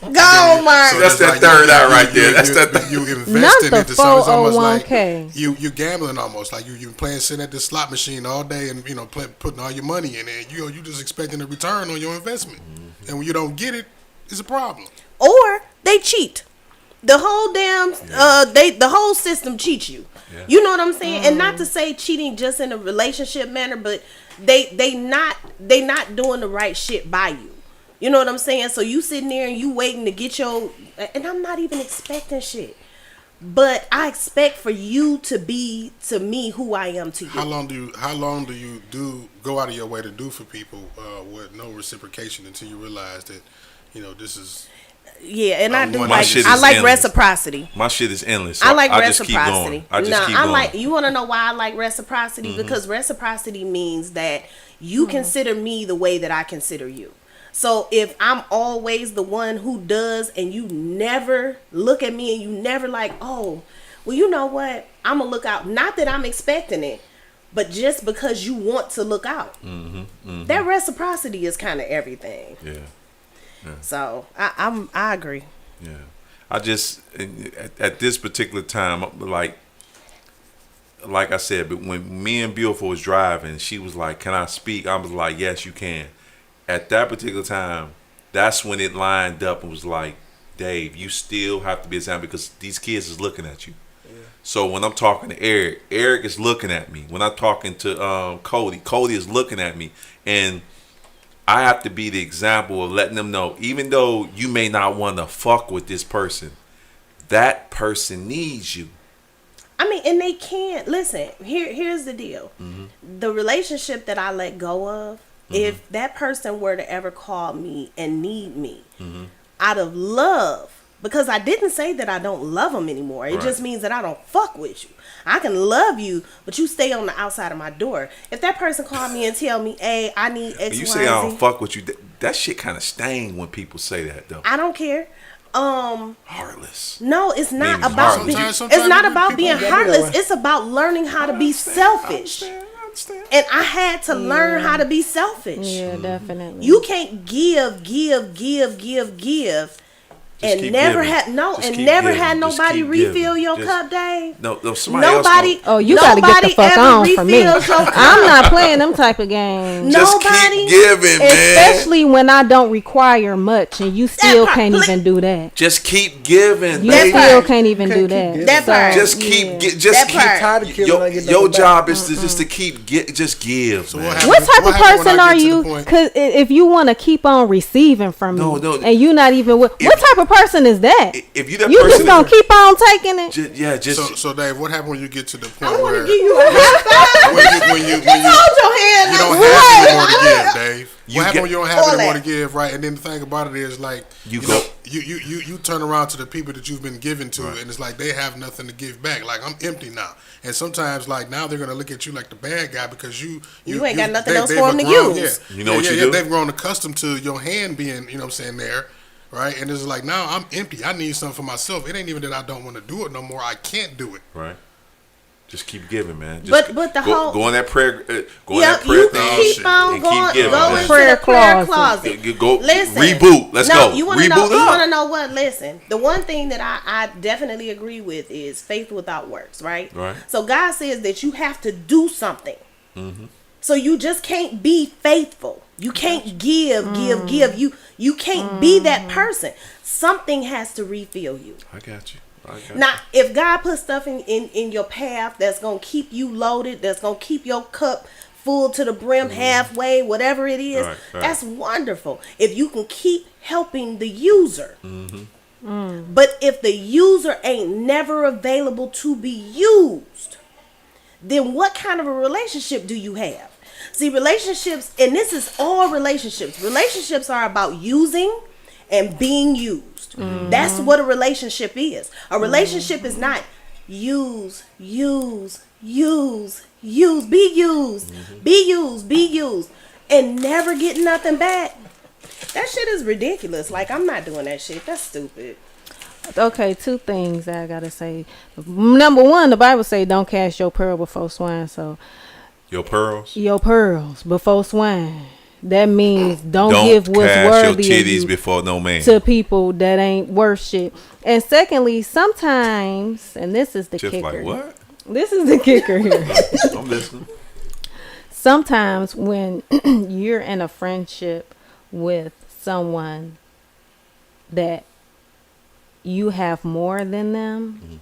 Go, Mark. That's that third eye right there. That's that. You Not invested the into something. It's almost like 401k. you gambling almost. Like you playing sitting at the slot machine all day and, you know, putting all your money in it. You just expecting a return on your investment. And when you don't get it, it's a problem. Or they cheat. The whole damn the whole system cheats you. Yeah. You know what I'm saying? And not to say cheating just in a relationship manner, but they not doing the right shit by you. You know what I'm saying? So you sitting there and you waiting to get your, and I'm not even expecting shit. But I expect for you to be to me who I am to you. How long do you go out of your way to do for people with no reciprocation until you realize that, you know, this is Yeah, and I do My like shit I is like endless. reciprocity. My shit is endless. I like just keep reciprocity. going. I just keep I going. like. You want to know why I like reciprocity? Because reciprocity means that you consider me the way that I consider you. So if I'm always the one who does, and you never look at me, and you never like, oh, well, you know what? I'm gonna look out. Not that I'm expecting it, but just because you want to look out. That reciprocity is kind of everything. Yeah. So I agree. Yeah, I just at this particular time, like I said, but when me and Beautiful was driving, she was like, "Can I speak?" I was like, "Yes, you can." At that particular time, that's when it lined up and was like, "Dave, you still have to be examined because these kids is looking at you." So when I'm talking to Eric, Eric is looking at me. When I'm talking to Cody is looking at me, and I have to be the example of letting them know, even though you may not want to fuck with this person, that person needs you. I mean, and they can't listen. Here's the deal: the relationship that I let go of, if that person were to ever call me and need me, out of love, because I didn't say that I don't love them anymore. It just means that I don't fuck with you. I can love you, but you stay on the outside of my door. If that person called me and tell me, "Hey, I need X, When you Y, say I Z," don't fuck with you, that shit kind of sting when people say that though. I don't care. Heartless. No, it's not Means about heartless. being, Sometimes it's not people- about being people get heartless. that way. It's about learning how to be selfish. I understand. And I had to learn how to be selfish. Yeah, definitely. You can't give, Just and keep never giving. had Just keep never giving. had Just nobody keep refill giving. your Just- cup, Dave. No, somebody else. Nobody. Oh, you gotta get the nobody fuck ever on for me. refills your cup. I'm not playing them type of games. Just Nobody. keep giving, man. Especially when I don't require much and you still part, can't please. even do that. Just keep giving, You baby. still can't even Can't do keep that. giving. That part. Just keep, just That keep. part. Tired of killing, I get Your nothing back. job is to just to keep just give, So man. what happens- What type of happens when person I are get to the you? point- Because if you want to keep on receiving from me, No, and you not even what type of person is that? If you that You person, just gonna keep on taking it? So Dave, what happened when you get to the point I want where to give you a high five. when you Hold your hand. you up. don't What? have any more to give, Dave? You What happened get- when you don't have All any more to that. give, right? And then the thing about it is, like, You you go- know, you turn around to the people that you've been given to, and it's like they have nothing to give back. Like, I'm empty now, and sometimes like now they're gonna look at you like the bad guy because you ain't got nothing else they've for 'em to grown- use. Yeah. You know what you yeah, do? They've grown accustomed to your hand being, you know what I'm saying, there. Right, and it's like now I'm empty. I need something for myself. It ain't even that I don't want to do it no more. I can't do it. right. Just keep giving, man. Just But the go, whole- go on that prayer, go on Yeah, that prayer you thing, keep shit. on and going, keep giving, going man. to Prayer the prayer closet. closet. Go Listen, reboot. Let's go. You want to Reboot know? up. You want to know what? Listen, the one thing that I definitely agree with is faith without works. Right. Right. So God says that you have to do something. So you just can't be faithful. You can't give. You can't be that person. Something has to refill you. I got you. Now, if God puts stuff in your path that's going to keep you loaded, that's going to keep your cup full to the brim halfway, whatever it is, Right. that's wonderful. If you can keep helping the user. But if the user ain't never available to be used, then what kind of a relationship do you have? See, relationships, and this is all relationships. Relationships are about using and being used. That's what a relationship is. A relationship is not use, be used, and never get nothing back. That shit is ridiculous. Like, I'm not doing that shit. That's stupid. Okay, two things I gotta say. Number one, the Bible say don't cast your pearl before swine. So Your pearls. your pearls before swine. That means don't Don't give what's cast your worthy of titties you before no man. to people that ain't worth shit. And secondly, sometimes, and this is the Just kicker. like what? This is the kicker here. I'm listening. Sometimes when you're in a friendship with someone that you have more than them,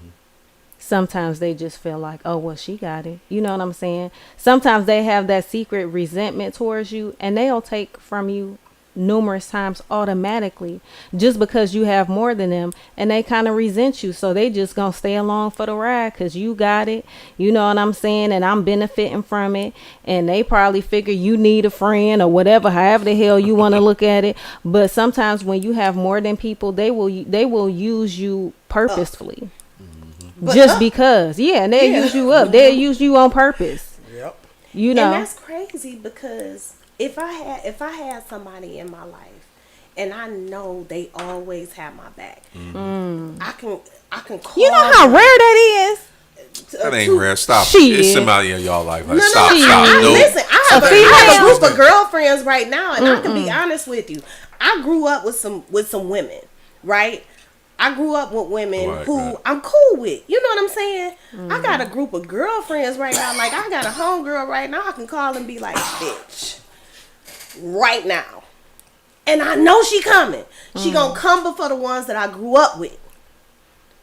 sometimes they just feel like, oh, well, she got it. You know what I'm saying? Sometimes they have that secret resentment towards you, and they'll take from you numerous times automatically just because you have more than them, and they kind of resent you. So they just gonna stay along for the ride because you got it. You know what I'm saying? And I'm benefiting from it. And they probably figure you need a friend or whatever, however the hell you want to look at it. But sometimes when you have more than people, they will use you purposefully. Just because. Yeah, and they'll use you up. They'll use you on purpose. Yep. You know. And that's crazy because if I had somebody in my life and I know they always have my back, I can call. You know how rare that is? That ain't rare. Stop. Shit. It's somebody in y'all life. Like, No, stop. no, Stop. No. listen, I have a group of girlfriends right now, and I can be honest with you. I grew up with some women, right? I grew up with women Right, who right. I'm cool with. You know what I'm saying? I got a group of girlfriends right now. Like, I got a homegirl right now. I can call and be like, bitch, right now. And I know she coming. She gonna come before the ones that I grew up with.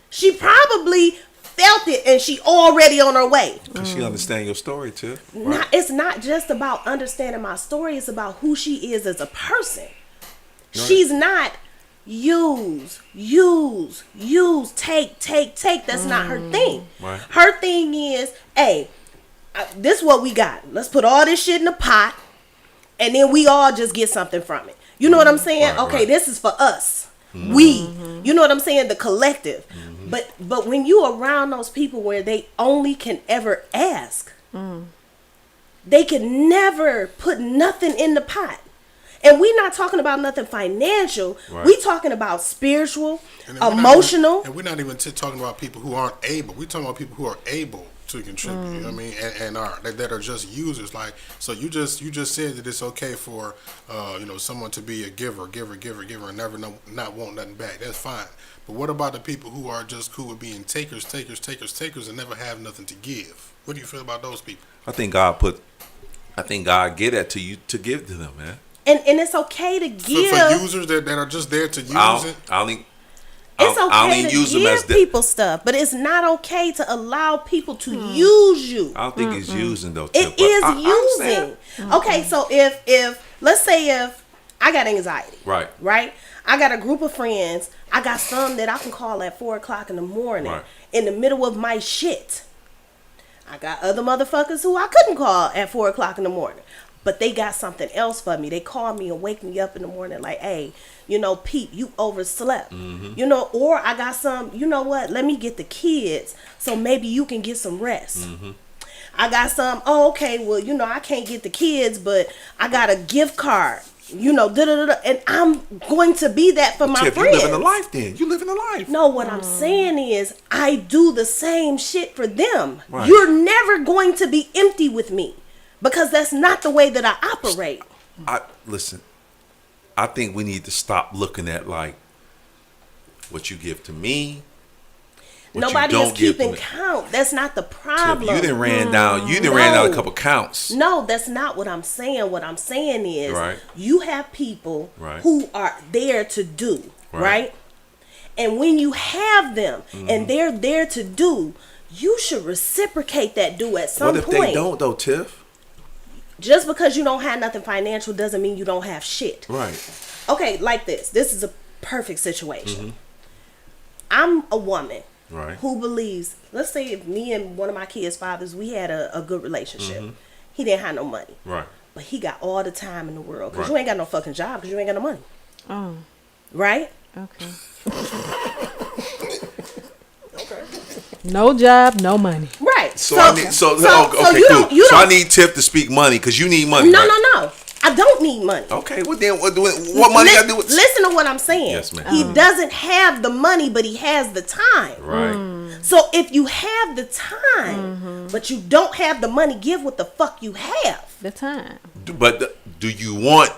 She probably felt it and she already on her way. Cause she understand your story too. Right? Not, it's not just about understanding my story. It's about who she is as a person. She's not use, take. That's not her thing. Right. Her thing is, hey, this is what we got. Let's put all this shit in a pot, and then we all just get something from it. You know what I'm saying? Right, Okay, right. this is for us. We. You know what I'm saying? The collective. But when you around those people where they only can ever ask, they can never put nothing in the pot. And we're not talking about nothing financial. Right. We talking about spiritual, And we're not emotional. even, and we're not even talking about people who aren't able. We're talking about people who are able to contribute. You know what I mean? And are that are just users. Like, so you just said that it's okay for someone to be a giver, and never not want nothing back. That's fine. But what about the people who are just cool with being takers, and never have nothing to give? What do you feel about those people? I think God get that to you to give to them, man. And it's okay to give. For users that are just there to use it. I don't It's okay even to use them as give people stuff, but it's not okay to allow people to use you. I don't think it's using though. It Tip, but is I understand. using. Okay, so if let's say if I got anxiety, Right. I got a group of friends. I got some that I can call at 4:00 in the morning, Right. in the middle of my shit. I got other motherfuckers who I couldn't call at 4:00 in the morning, but they got something else for me. They call me and wake me up in the morning like, hey, Pete, you overslept. Or I got some, you know what, let me get the kids so maybe you can get some rest. I got some, okay, well, I can't get the kids, but I got a gift card, and I'm going to be that for my Tip, friends. you living a life then. You living a life. No, what I'm saying is I do the same shit for them. Right. You're never going to be empty with me because that's not the way that I operate. Listen, I think we need to stop looking at like what you give to me. What Nobody you is don't give to keeping me. count. That's not the Tip, problem. you didn't ran down. You didn't ran down a No. couple counts. No, that's not what I'm saying. What I'm saying is Right. you have people Right. who are there to do, Right. right? And when you have them and they're there to do, you should reciprocate that do at some What if point. they don't though, Tiff? Just because you don't have nothing financial doesn't mean you don't have shit. Right. Okay, like this. This is a perfect situation. I'm a woman Right. who believes, let's say if me and one of my kids' fathers, we had a good relationship. He didn't have no money. Right. But he got all the time in the world. Because Right. you ain't got no fucking job because you ain't got no money. Oh, Right? okay. No job, no money. Right. So I need okay, you cool. don't, you So I don't, need Tiff to speak money because you need money. no, right? no. I don't need money. Okay, well then what money got to do with? Listen to what I'm saying. Yes, ma'am. He doesn't have the money, but he has the time. Right. So if you have the time, but you don't have the money, give what the fuck you have. The time. But do you want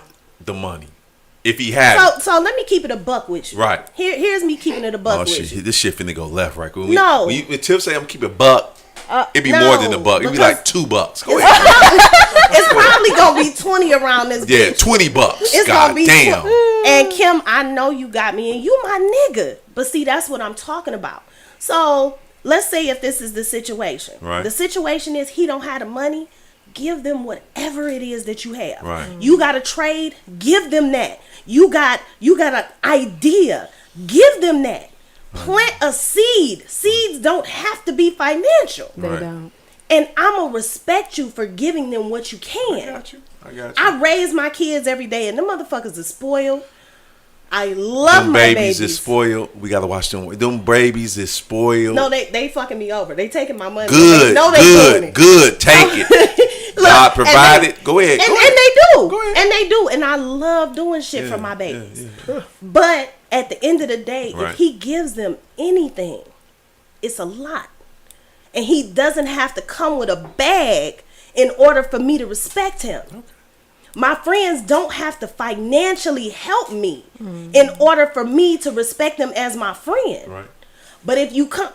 the money? If he had, So let me keep it a buck with you. Right. Here's me keeping it a buck oh with shit, you. this shit finna go left, right? When No. when Tiff say I'm gonna keep it buck, it'd be no, more than a buck. It'd be because- like $2. Go ahead. It's probably gonna be 20 around this Yeah, bitch. $20. It's God gonna be damn. And Kim, I know you got me, and you my nigga. But see, that's what I'm talking about. So let's say if this is the situation. Right. The situation is he don't have the money. Give them whatever it is that you have. Right. You got a trade. Give them that. You got an idea. Give them that. Plant a seed. Seeds don't have to be financial. They Right. don't. And I'm going to respect you for giving them what you I can. got you. I raise my kids every day, and them motherfuckers are spoiled. I love Them my babies is spoiled. We gotta watch them. Them babies is spoiled. No, they fucking me over. They taking my money. Good, They know they doing it. good. Take it. Look, God and provided. they- Go ahead. And, go and ahead. they do. Go ahead. And they do. And I love doing shit for my babies. But at the end of the day, Right. if he gives them anything, it's a lot. And he doesn't have to come with a bag in order for me to respect him. My friends don't have to financially help me in order for me to respect them as my friend. Right. But if you come,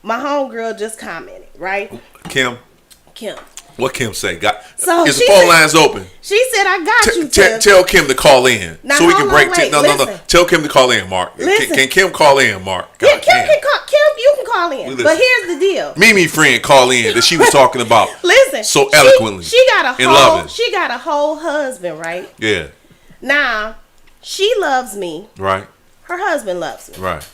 my homegirl just commented, right? Kim, Kim, What Kim say? So Is the she phone said- lines open? She said, "I got you, Tiff." Tell Kim to call in Now, so we can hold break. on, wait, No. listen. Tell Kim to call in, Mark. Listen. Can Kim call in, Mark? Yeah, God Kim damn. can call. Kim, you can call in. Listen. But here's the deal. Mimi friend call in that she was talking about. Listen, so eloquently. She got a and whole. loving. She got a whole husband, right? Yeah. Now, she loves me. Right. Her husband loves me. Right.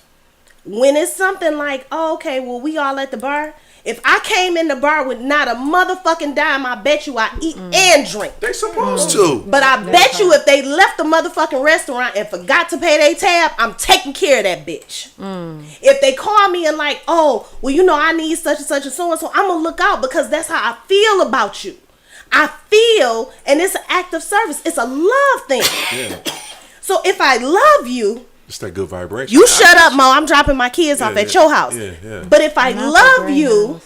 When it's something like, oh, okay, well, we all at the bar. If I came in the bar with not a motherfucking dime, I bet you I eat and drink. They supposed to. But I bet you if they left the motherfucking restaurant and forgot to pay their tab, I'm taking care of that bitch. If they call me and like, oh, well, you know, I need such and such and so, I'm going to look out because that's how I feel about you. I feel, and it's an act of service. It's a love thing. Yeah. So if I love you, It's that good vibration. you shut up, Mo. I'm dropping my kids off at your house. Yeah. But if I love you,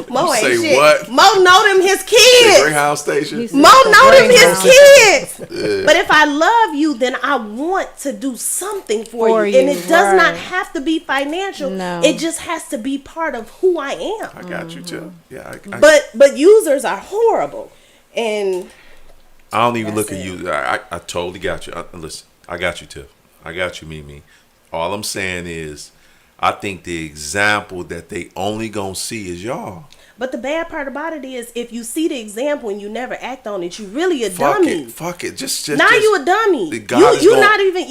Mo You ain't say shit. what? Mo know them his The kids. Greyhound Station. He's- Mo know them his Greyhound. kids. But if I love you, then I want to do something for you. And it does not right. have to be financial. No. It just has to be part of who I am. I got you, too. Yeah. But users are horrible. And I don't even look That's at it. you. I totally got you. Listen, I got you, Tiff. I got you, Mimi. All I'm saying is, I think the example that they only gonna see is y'all. but the bad part about it is if you see the example and you never act on it, you really a Fuck dummy. it. Fuck it. Just Now you a dummy. God is You're gonna- not even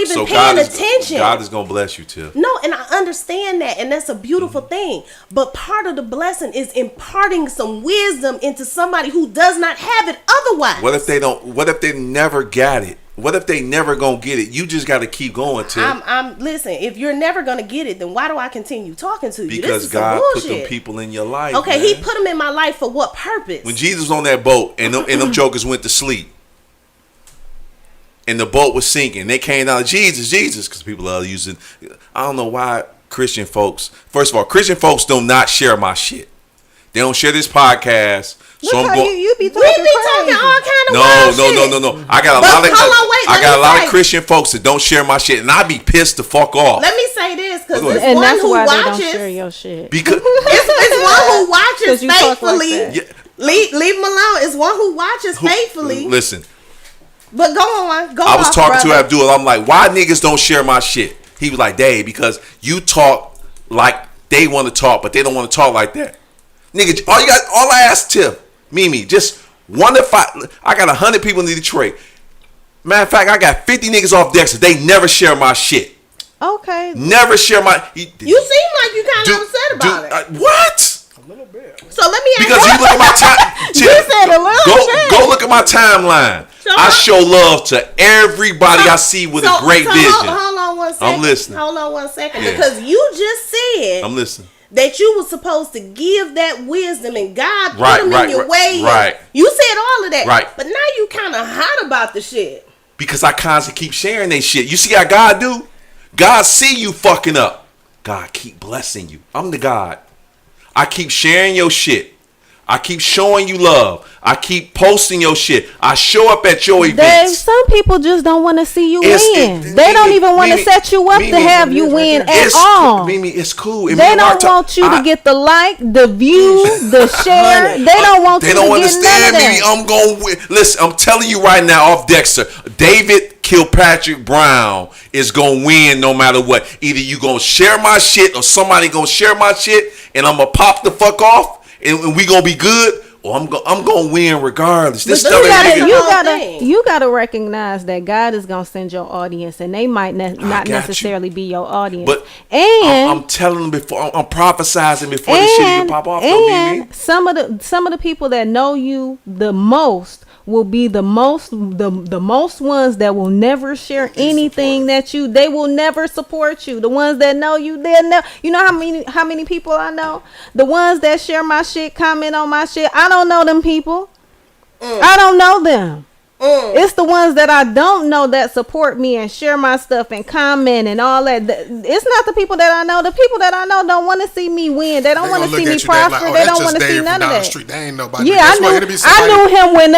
so paying God is- attention. God is gonna bless you, Tiff. No, and I understand that, and that's a beautiful thing. But part of the blessing is imparting some wisdom into somebody who does not have it otherwise. What if they don't? What if they never got it? What if they never gonna get it? You just got to keep going, Tiff. Listen, if you're never gonna get it, then why do I continue talking to you? This Because is some God put bullshit. them people in your life. Okay, man. he put them in my life for what purpose? When Jesus was on that boat and them jokers went to sleep, and the boat was sinking, they came down, Jesus, because people are using. I don't know why Christian folks. First of all, Christian folks do not share my shit. They don't share this podcast. So Look I'm how going. you be we talking be talking crazy. all kind of wild shit. No. I got a But lot of. hold on, wait, I let got me a lot say- of Christian folks that don't share my shit, and I be pissed the fuck off. Let me say this, because Go ahead. it's And one that's who why they don't share watches. your shit. Because It's one who 'Cause watches you talk like faithfully. that. Yeah. Leave them alone. It's one who watches faithfully. listen, But go on. Go I was off, talking to brother. Abdul. I'm like, why niggas don't share my shit? He was like, Dave, because you talk like they want to talk, but they don't want to talk like that. Nigga, all I asked Tiff, Mimi, just 1 to 5. I got 100 people in Detroit. Matter of fact, I got 50 niggas off Dexter. They never share my shit. Okay. Never share my. You seem like you kind of upset about it. What? A little bit. So let me ask Because you look at my time. You said a little bit. Go look at my timeline. So I show love to everybody I see with a great vision. Hold on one second. I'm listening. Hold on one second. Yeah. Because you just said I'm listening. that you were supposed to give that wisdom and God Right, put them right, in your right, way. right. You said all of that. Right. But now you kind of hot about the shit. Because I constantly keep sharing that shit. You see how God do? God see you fucking up. God keep blessing you. I'm the God. I keep sharing your shit. I keep showing you love. I keep posting your shit. I show up at your Dave, events. some people just don't want to see you It's- win. it- They don't Mimi, even want to Mimi, set you up to Mimi, have you win at It's all. Mimi, it's cool. And They me and Mark don't want you I- to get the like, the view, the share. They don't want They you don't to get understand none of me. that. I'm going to win. Listen, I'm telling you right now off Dexter, David Kilpatrick Brown is going to win no matter what. Either you going to share my shit or somebody going to share my shit and I'm going to pop the fuck off and we going to be good, or I'm going to win regardless. This But stuff you that gotta- nigga- You gotta recognize that God is gonna send your audience, and they might not got you. necessarily be your audience. But and I'm telling them before, I'm prophesizing before this shit even pop off. Though, Mimi. and some of the people that know you the most will be the most ones that will never share anything they will never support you. The ones that know you, they'll know. You know how many people I know? The ones that share my shit, comment on my shit. I don't know them people. I don't know them. It's the ones that I don't know that support me and share my stuff and comment and all that. It's not the people that I know. The people that I know don't want to see me win. They don't want to see me prosper. They don't want to see none of that. Street. They ain't nobody. Yeah, I knew him when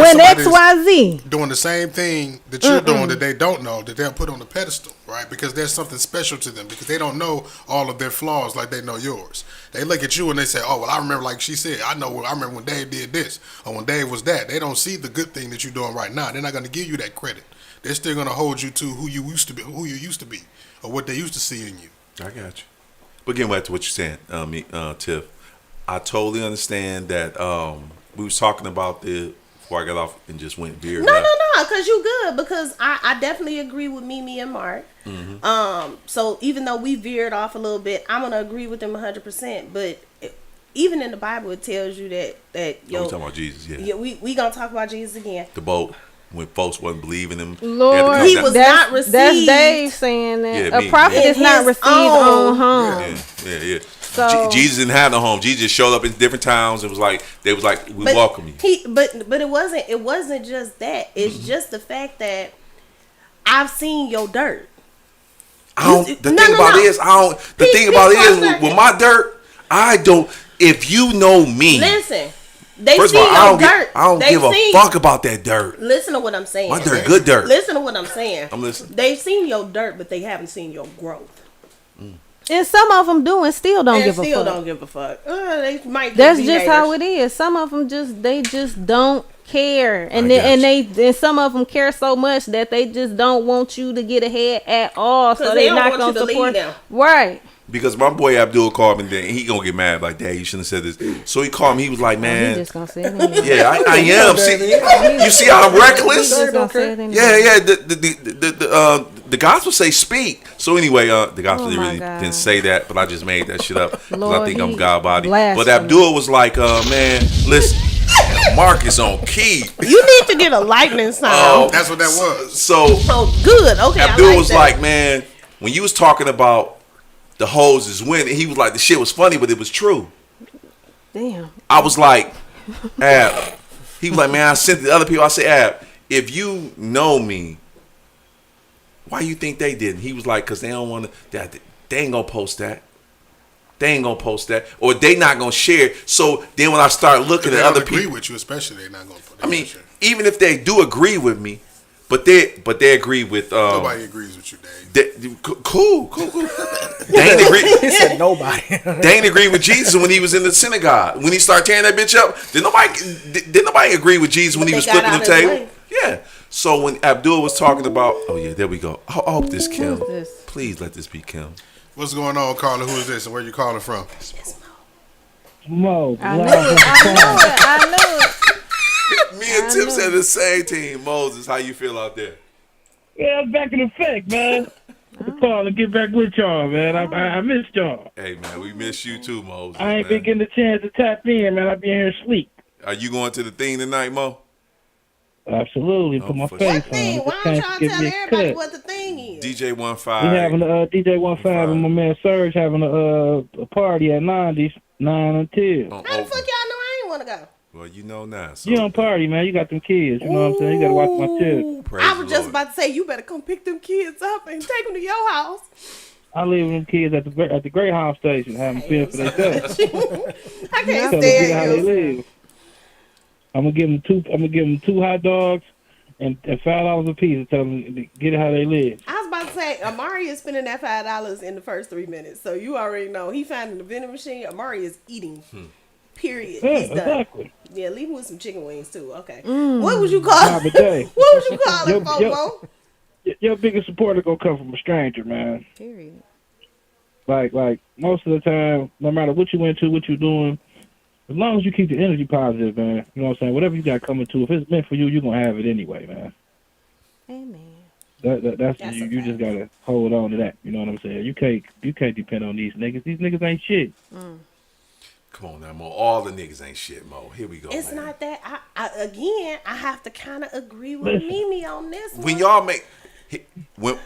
somebody XYZ. doing the same thing that you're doing that they don't know that they'll put on the pedestal. right? Because there's something special to them because they don't know all of their flaws like they know yours. They look at you and they say, "Oh, well, I remember, like she said, I remember when Dave did this or when Dave was that." They don't see the good thing that you're doing right now. They're not going to give you that credit. They're still going to hold you to who you used to be, or what they used to see in you. I got you. But getting back to what you're saying, Tiff, I totally understand that we was talking about this before I got off and just went veered. No, because you good. Because I definitely agree with Mimi and Mark. So even though we veered off a little bit, I'm gonna agree with them 100%. But even in the Bible, it tells you that we talking about Jesus, yeah, we gonna talk about Jesus again. the boat when folks wasn't believing him. Lord, He was not received. That's Dave saying that. Yeah, A prophet in is not his received own- on home. Yeah. So- Jesus didn't have no home. Jesus just showed up in different towns and was like, we welcome you. But it wasn't just that. It's just the fact that I've seen your dirt. The thing about it is, with my dirt, I don't. If you know me, Listen, they first seen of all, your dirt. I don't They give a seen- fuck about that dirt. Listen to what I'm saying. My dirt, good dirt. Listen to what I'm saying. I'm listening. They've seen your dirt, but they haven't seen your growth. And some of them do and still don't And give a still fuck. don't give a fuck. They might That's be just how haters. it is. Some of them just don't care, and I and some of them care so much that they just don't want you to get ahead at all. So 'Cause they they don't not want gonna you to lead support them. Right. Because my boy Abdul called me, and he gonna get mad like, "Dad, you shouldn't have said this." So he called me. He was like, He "Man, just gonna say it anyway. yeah, I am. See, you see how I'm He reckless? just gonna say it anyway. Yeah. The gospel say speak. So anyway, the gospel Oh didn't my really God. didn't say that, but I just made that shit up because I Lord, think I'm he God body. But blasphemy. Abdul was like, "Man, listen, Mark is on key." You need to get a lightning sound. That's what that was. So Oh, good. Okay, Abdul I like was that. like, "Man, when you was talking about the hoes is winning," he was like, "The shit was funny, but it was true." Damn. I was like, Ab. He was like, "Man, I sent it to other people." I said, "Ab, if you know me, why you think they didn't?" He was like, "Cause they don't want to. They ain't gonna post that. They ain't gonna post that, or they not gonna share it." So then when I start looking They at don't other agree people, with you, especially they're not going to. I mean, even if they do agree with me, but they agree with nobody agrees with you, Dave. Cool. They ain't agree. He said nobody. They ain't agree with Jesus when he was in the synagogue. When he started tearing that bitch up, did nobody agree with Jesus when he They was got flipping out the his table? way. Yeah. So when Abdul was talking about, oh yeah, there we go. I hope this Kim. Who's this? Please let this be Kim. What's going on, Carla? Who is this, and where you calling from? Mo, I knew live it. on the phone. I knew it. Me and Tim said the same team. Moses, how you feel out there? Yeah, I'm back in effect, man. I'm calling to get back with y'all, man. I missed y'all. Hey man, we miss you too, Moses. I ain't man. been getting the chance to tap in, man. I be in here asleep. Are you going to the thing tonight, Mo? Absolutely, Oh, put my for face sure. What on. thing? Just Why came don't to y'all get tell me a everybody cut. what the thing is? DJ We 15. having a DJ 15 and my man Serge having a party at 9 until. Oh, How the fuck y'all know I ain't want to go? well, you know now. So. You don't party, man. You got them kids. You know what I'm saying? You got to watch my children. Praise I the was just Lord. about to say you better come pick them kids up and take them to your house. I leave them kids at the Greyhound station, have them feel for themselves. I can't Tell them get how they stand you. live. I'm gonna give them two hot dogs and $5 a piece and tell them to get it how they live. I was about to say Amari is spending that $5 in the first 3 minutes, so you already know he finding the vending machine. Amari is eating. Period. Yeah, He's done. exactly. Yeah, leave him with some chicken wings too. Okay. What would you call? Nah, but Jay, What would you call Yo- it, yo- Fomo? your biggest supporter gonna come from a stranger, man. Period. Like most of the time, no matter what you into, what you doing, as long as you keep the energy positive, man. You know what I'm saying? Whatever you got coming to, if it's meant for you, you're gonna have it anyway, man. Amen. That's That's you. a You fact. just gotta hold on to that. You know what I'm saying? You can't depend on these niggas. These niggas ain't shit. Come on now, Mo. All the niggas ain't shit, Mo. Here we go. It's man. not that. I have to kind of agree with Listen. Mimi on this one. When y'all make when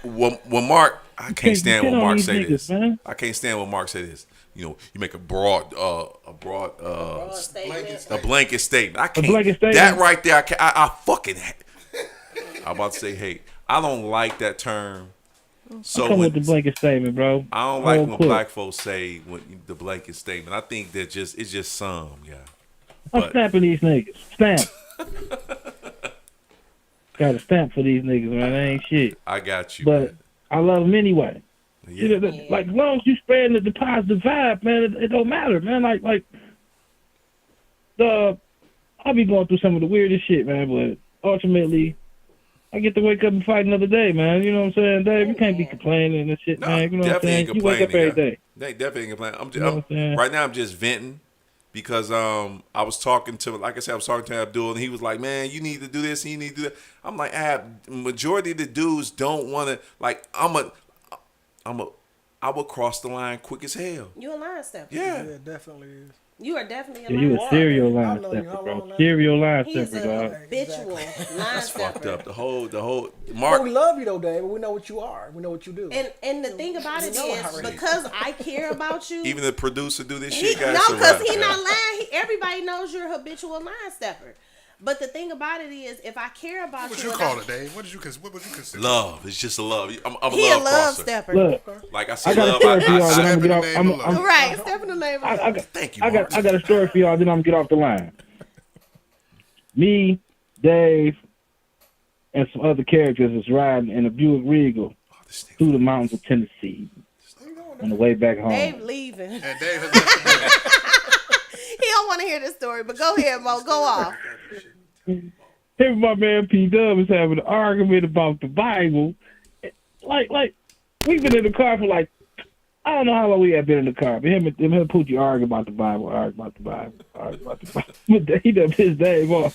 Mark, I can't can't stand depend when on Mark these say niggas, this. man. I can't stand when Mark say this. You know, you make a broad Statement. a blanket statement. I can't. blanket statement? That right there, I fucking. I'm about to say hate. I don't like that term. So Come when, with the blanket statement, bro. I don't like Hold when quick. black folks say the blanket statement. I think that it's just some, yeah. I'm But snapping these niggas. Stamp. Got a stamp for these niggas, man. They ain't shit. I got you. But man. I love them anyway. Yeah. You know, like as long as you spread the positive vibe, man, it don't matter, man. Like I'll be going through some of the weirdest shit, man, but ultimately I get to wake up and fight another day, man. You know what I'm saying, Dave? You can't be complaining and shit, No, man. You know what I'm definitely saying? ain't You wake up every complaining, day. They definitely ain't complaining. You know what I'm saying? Right now I'm just venting because I was talking to, like I said, I was talking to Abdul and he was like, man, you need to do this and you need to do that. I'm like, majority of the dudes don't want to, like, I would cross the line quick as hell. You a line stepper. Yeah. Yeah, it definitely is. You are definitely a Yeah, line you a stepper. serial line I know you. stepper, How bro. long now? Serial line He's stepper, a dog. habitual line That's fucked stepper. up. The whole But Mark. we love you though, Dave. We know what you are. We know what you do. And the thing about it know is already. because I care about you. Even the producer do this He, shit, guys. no, so because right, he man. not lying. Everybody knows you're a habitual line stepper. But the thing about it is, if I care about What would you, you and call I- it, Dave? What would you consider? Love. It's just a love. I'm a he a love love crosser. stepper. Look, Like I I said, got a love. story for y'all. Then I'm Step gonna in get the off. name of love. Right, step in the name of I got, Thank you, I Mark. got a story for y'all. Then I'm gonna get off the line. Me, Dave, and some other characters is riding in a Buick Regal Oh, this nigga. through the mountains of Tennessee on the way back home. Dave leaving. And Dave has left the building. He don't want to hear this story, but go ahead, Mo. Go off. Him and my man P Dub is having an argument about the Bible. Like we've been in the car for like, I don't know how long we have been in the car, but him and Poochie argue about the Bible. But he done pissed Dave off.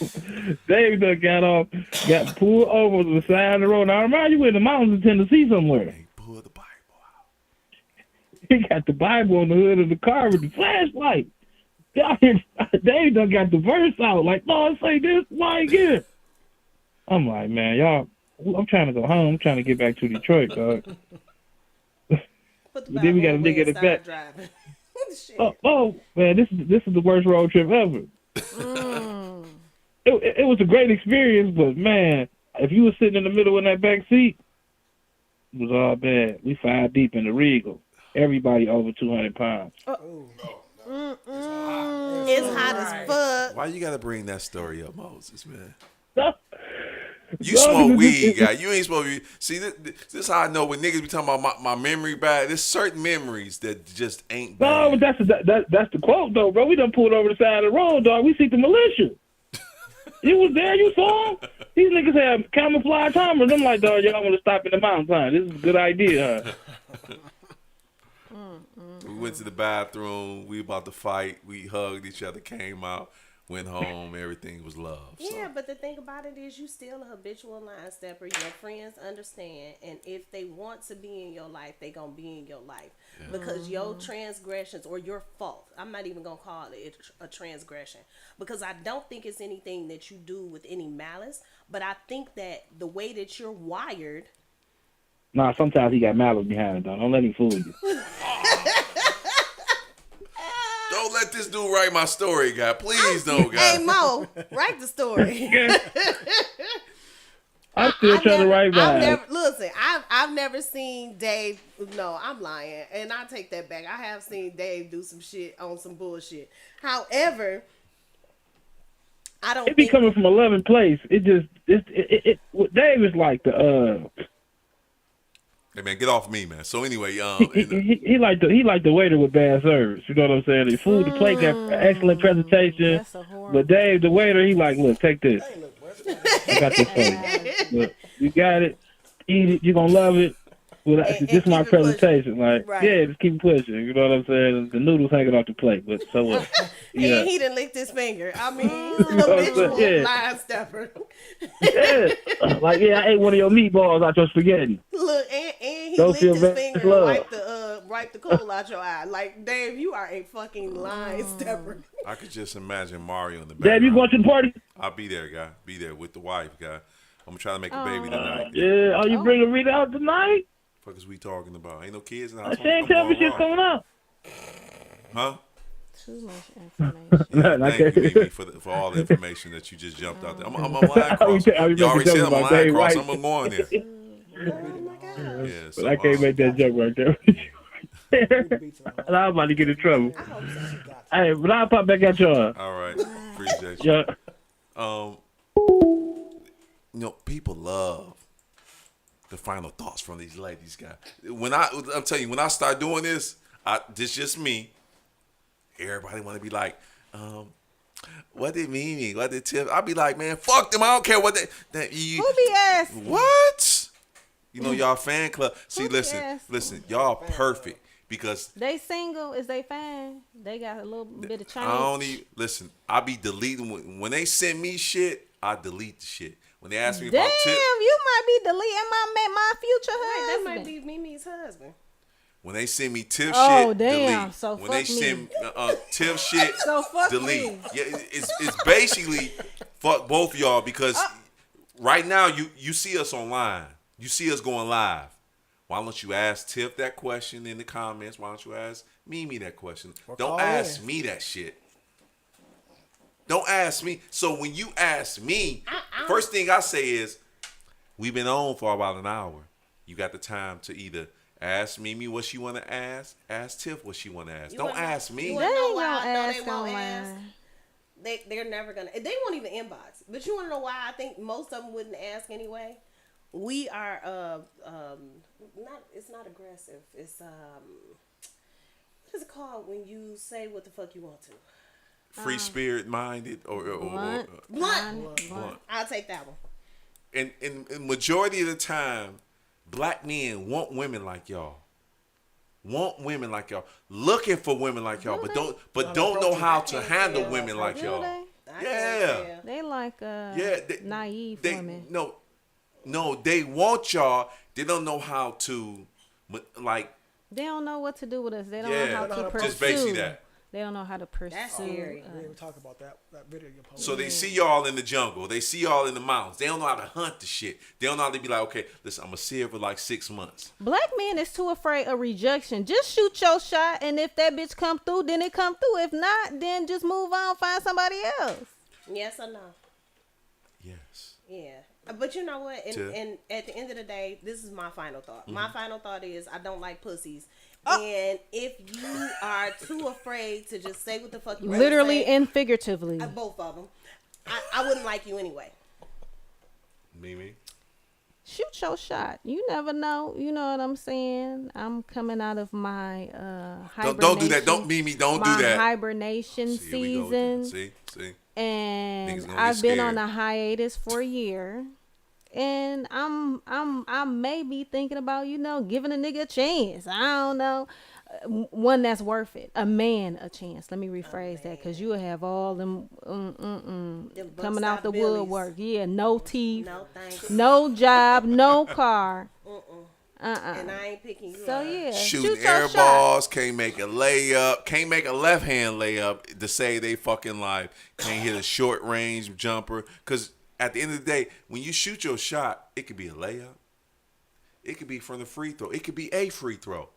Dave done got pulled over to the side of the road. Now, I remind you, we're in the mountains of Tennessee somewhere. Hey, pull the Bible out. He got the Bible on the hood of the car with the flashlight. Dave done got the verse out. Like, Lord, say this, why again? I'm like, man, y'all, I'm trying to go home. I'm trying to get back to Detroit, dog. Put the But then we got a Bible nigga in the away and back. start driving. Shit. Oh, man, this is the worst road trip ever. It was a great experience, but man, if you were sitting in the middle in that back seat, it was all bad. We 5 deep in the Regal. Everybody over 200 pounds. It's hot as fuck. Why you gotta bring that story up, Moses, man? No. You No, smoke because weed, guy. You ain't supposed to be. See, this is how I know when niggas be talking about my memory bad. There's certain memories that just ain't No, bad. but that's the quote though, bro. We done pulled over the side of the road, dog. We see the militia. You was there, you saw them. These niggas have camouflage armors. I'm like, dog, y'all want to stop in the mountains, huh? This is a good idea, huh? We went to the bathroom. We about to fight. We hugged each other. Came out. Went home. Everything was love. So. Yeah, but the thing about it is you still a habitual line stepper. Your friends understand. And if they want to be in your life, they going to be in your life. Because your transgressions or your fault, I'm not even going to call it a transgression. Because I don't think it's anything that you do with any malice. But I think that the way that you're wired. Nah, sometimes he got malice behind it, though. Don't let him fool you. Don't let this dude write my story, guy. Please don't, guy. Hey, Mo, write the story. I'm still trying to write back. I've never seen Dave. No, I'm lying, and I take that back. I have seen Dave do some shit on some bullshit. However, I don't. It be think, coming from 11th place. Dave is like the Hey man, get off me, man. So anyway, he like the waiter with bad service. You know what I'm saying? The food, the plate, got excellent presentation. That's a horrible. But Dave, the waiter, he like, look, take this. I got this for you. Look, you got it. Eat it. You're gonna love it. Well, And this is my keep it presentation. Like, Right. yeah, just keep pushing. You know what I'm saying? The noodles hanging off the plate, but so what? Yeah. He done licked his finger. I mean, he's a know what I'm habitual saying? line stepper. Yeah. Like, yeah, I ate one of your meatballs out your spaghetti. Look, and he Don't licked feel his bad, finger and love. wiped the coal out your eye. Like, Dave, you are a fucking line stepper. I could just imagine Mario in the Dave, background. you going to the party? I'll be there, guy. Be there with the wife, guy. I'm gonna try to make a baby tonight. Yeah. Oh, you bringing Rita out tonight? Fuck is we talking about? Ain't no kids in the house. She ain't I'm tell me going she's raw. coming up. Huh? Too much information. Yeah, Like thank you, that. Mimi, for all the information that you just jumped out there. I'm a line cross. I was You already making said I'm a jokes about line Dave cross. White. I'm going there. Oh my god. Yeah, But so, I can't make that joke right there. And I'm about to get in trouble. I hope so. Hey, but I'll pop back at y'all. all right, appreciate you. Yeah. You know, people love the final thoughts from these ladies, guys. I'm telling you, when I start doing this, this just me. Everybody want to be like, what did Mimi? What did Tiff? I'll be like, man, fuck them. I don't care what they. Who be asking? What? You know, y'all fan club. See, Who be listen, asking? y'all perfect because They single? Is they fine? They got a little bit of change. I don't even listen. I be deleting when they send me shit. I delete the shit. When they ask me Damn, about Tiff, you might be deleting my future Wait, that husband. might be Mimi's husband. when they send me Tiff Oh, shit, damn. delete. So when fuck they me. send Tiff shit, So fuck delete. me. Yeah, it's basically fuck both of y'all because right now you see us online. You see us going live. Why don't you ask Tiff that question in the comments? Why don't you ask Mimi that question? Or Don't call ask in. me that shit. Don't ask me. So when you ask me, first thing I say is, we've been on for about an hour. You got the time to either ask Mimi what she want to ask Tiff what she want to ask. You Don't wanna- ask you me. wanna They know ain't why gonna I know they ask won't online. ask? They're never gonna. They won't even inbox. But you want to know why I think most of them wouldn't ask anyway? We are not. It's not aggressive. It's what is it called when you say what the fuck you want to? Free spirit minded or Blunt. Blunt. I'll take that one. and majority of the time, black men want women like y'all. Want women like y'all. Looking for women like y'all, but don't know how to handle women like Do y'all. they? I can't Yeah. tell. They like naive they, women. No, they want y'all. They don't know how to like. They don't know what to do with us. They don't Yeah, know how to pursue. just basically that. They don't know how to pursue. That's scary. us. We didn't even talk about that video you posted. So they see y'all in the jungle. They see y'all in the mountains. They don't know how to hunt the shit. They don't know how to be like, okay, listen, I'm gonna see her for like 6 months. Black men is too afraid of rejection. Just shoot your shot, and if that bitch come through, then it come through. If not, then just move on, find somebody else. Yes or no? Yes. Yeah. But you know what? Tiff? And at the end of the day, this is my final thought. Mm-hmm. My final thought is I don't like pussies. Oh. And if you are too afraid to just say what the fuck you want Literally to say, and figuratively. both of them, I wouldn't like you anyway. Mimi. Shoot your shot. You never know. You know what I'm saying? I'm coming out of my hibernation. Don't do that. Don't Mimi. Don't my do that. hibernation See, here we go again. season. See. Niggas And gonna get I've been scared. on a hiatus for a year, and I may be thinking about giving a nigga a chance. I don't know, one that's worth it. A man a chance. Let me rephrase that, because you will have all them Them coming out the bust-out billies. woodwork. Yeah, no teeth, No, thank you. no job, no car. And I ain't picking you So up. yeah, Shooting shoot your air shot. balls, can't make a layup, can't make a left hand layup to save they fucking life, can't hit a short range jumper. Because at the end of the day, when you shoot your shot, it could be a layup, it could be from the free throw, it could be a free throw.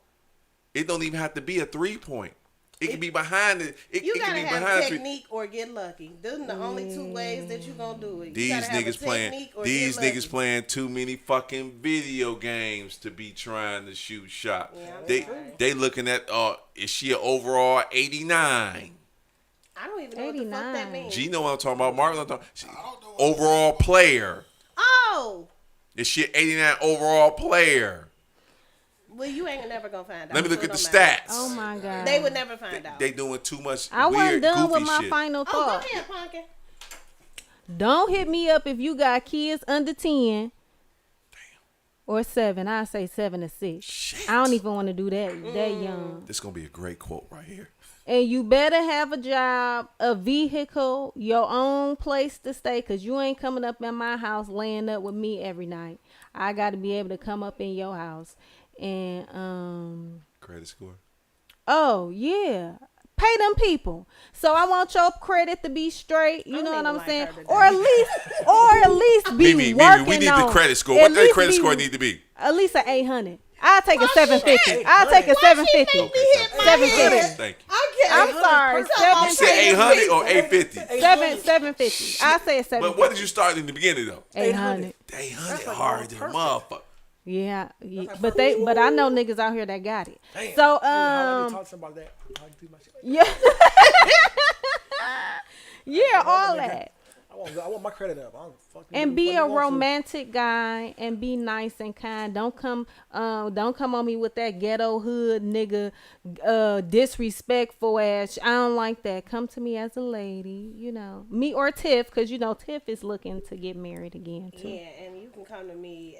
It don't even have to be a 3-point. It could be behind it. You it could gotta be have behind technique or get lucky. Those are the only two ways that you gonna do it. You These gotta have a niggas playing. technique or These get lucky. niggas playing too many fucking video games to be trying to shoot shot. Yeah, They looking at is she an overall 89? I don't even know what the fuck that 89. means. G know what I'm talking about. Mark, I'm talking. Overall player. Oh, Is she an 89 overall player? well, you ain't never gonna find out. Let me so look it at the don't matter. stats. Oh my god. They would never find out. They doing too much I wasn't weird, done goofy with my shit. final Oh, go thought. ahead, Pumpkin. Don't hit me up if you got kids under 10 or 7. I say 7 to 6. Shit. I don't even want to do that young. This gonna be a great quote right here. And you better have a job, a vehicle, your own place to stay, because you ain't coming up in my house laying up with me every night. I got to be able to come up in your house. And Credit score. oh yeah, pay them people. So I want your credit to be straight. You I know don't what I'm even saying? like her today. Or at least be Mimi, working we need on. the credit score. at What that least credit be- score need to be? At least an 800. I'll take a Why she 750. make- I'll take a Why she 750. make me hit my 750. head? Thank you. I can't. I'm sorry. You said 800 or 850? 750. I'll say a 750. But what did you start in the beginning though? 800. 800 hard than a motherfucker. Yeah, but I know niggas out here that got it. Damn. So How I talk about that? How you do my shit? yeah, yeah, all that. I want my credit up. I don't fuck And you, be what a you want to. romantic guy and be nice and kind. Don't come on me with that ghetto hood nigga disrespectful ass. I don't like that. Come to me as a lady, you know. Me or Tiff, because you know Tiff is looking to get married again too. Yeah, and you can come to me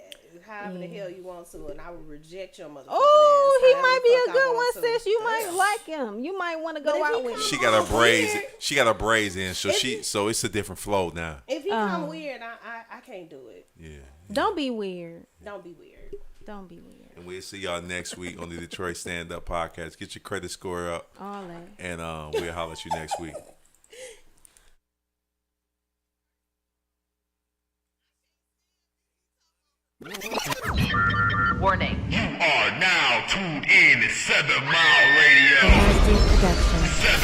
however the hell you want to, and I will reject your motherfucking Oh, ass. he however might the be fuck a I good want one, to. sis. You might like him. You might want to go But if out he with come him. She got her braids. weird. She got her braids in, so it's a different flow now. If he come weird, I can't do it. Yeah. Don't be weird. Don't be weird. Don't be weird. And we'll see y'all next week on the Detroit Stand Up Podcast. Get your credit score up, All that. and we'll holler at you next week. Warning. You are now tuned in to 7 Mile Radio. Production. 7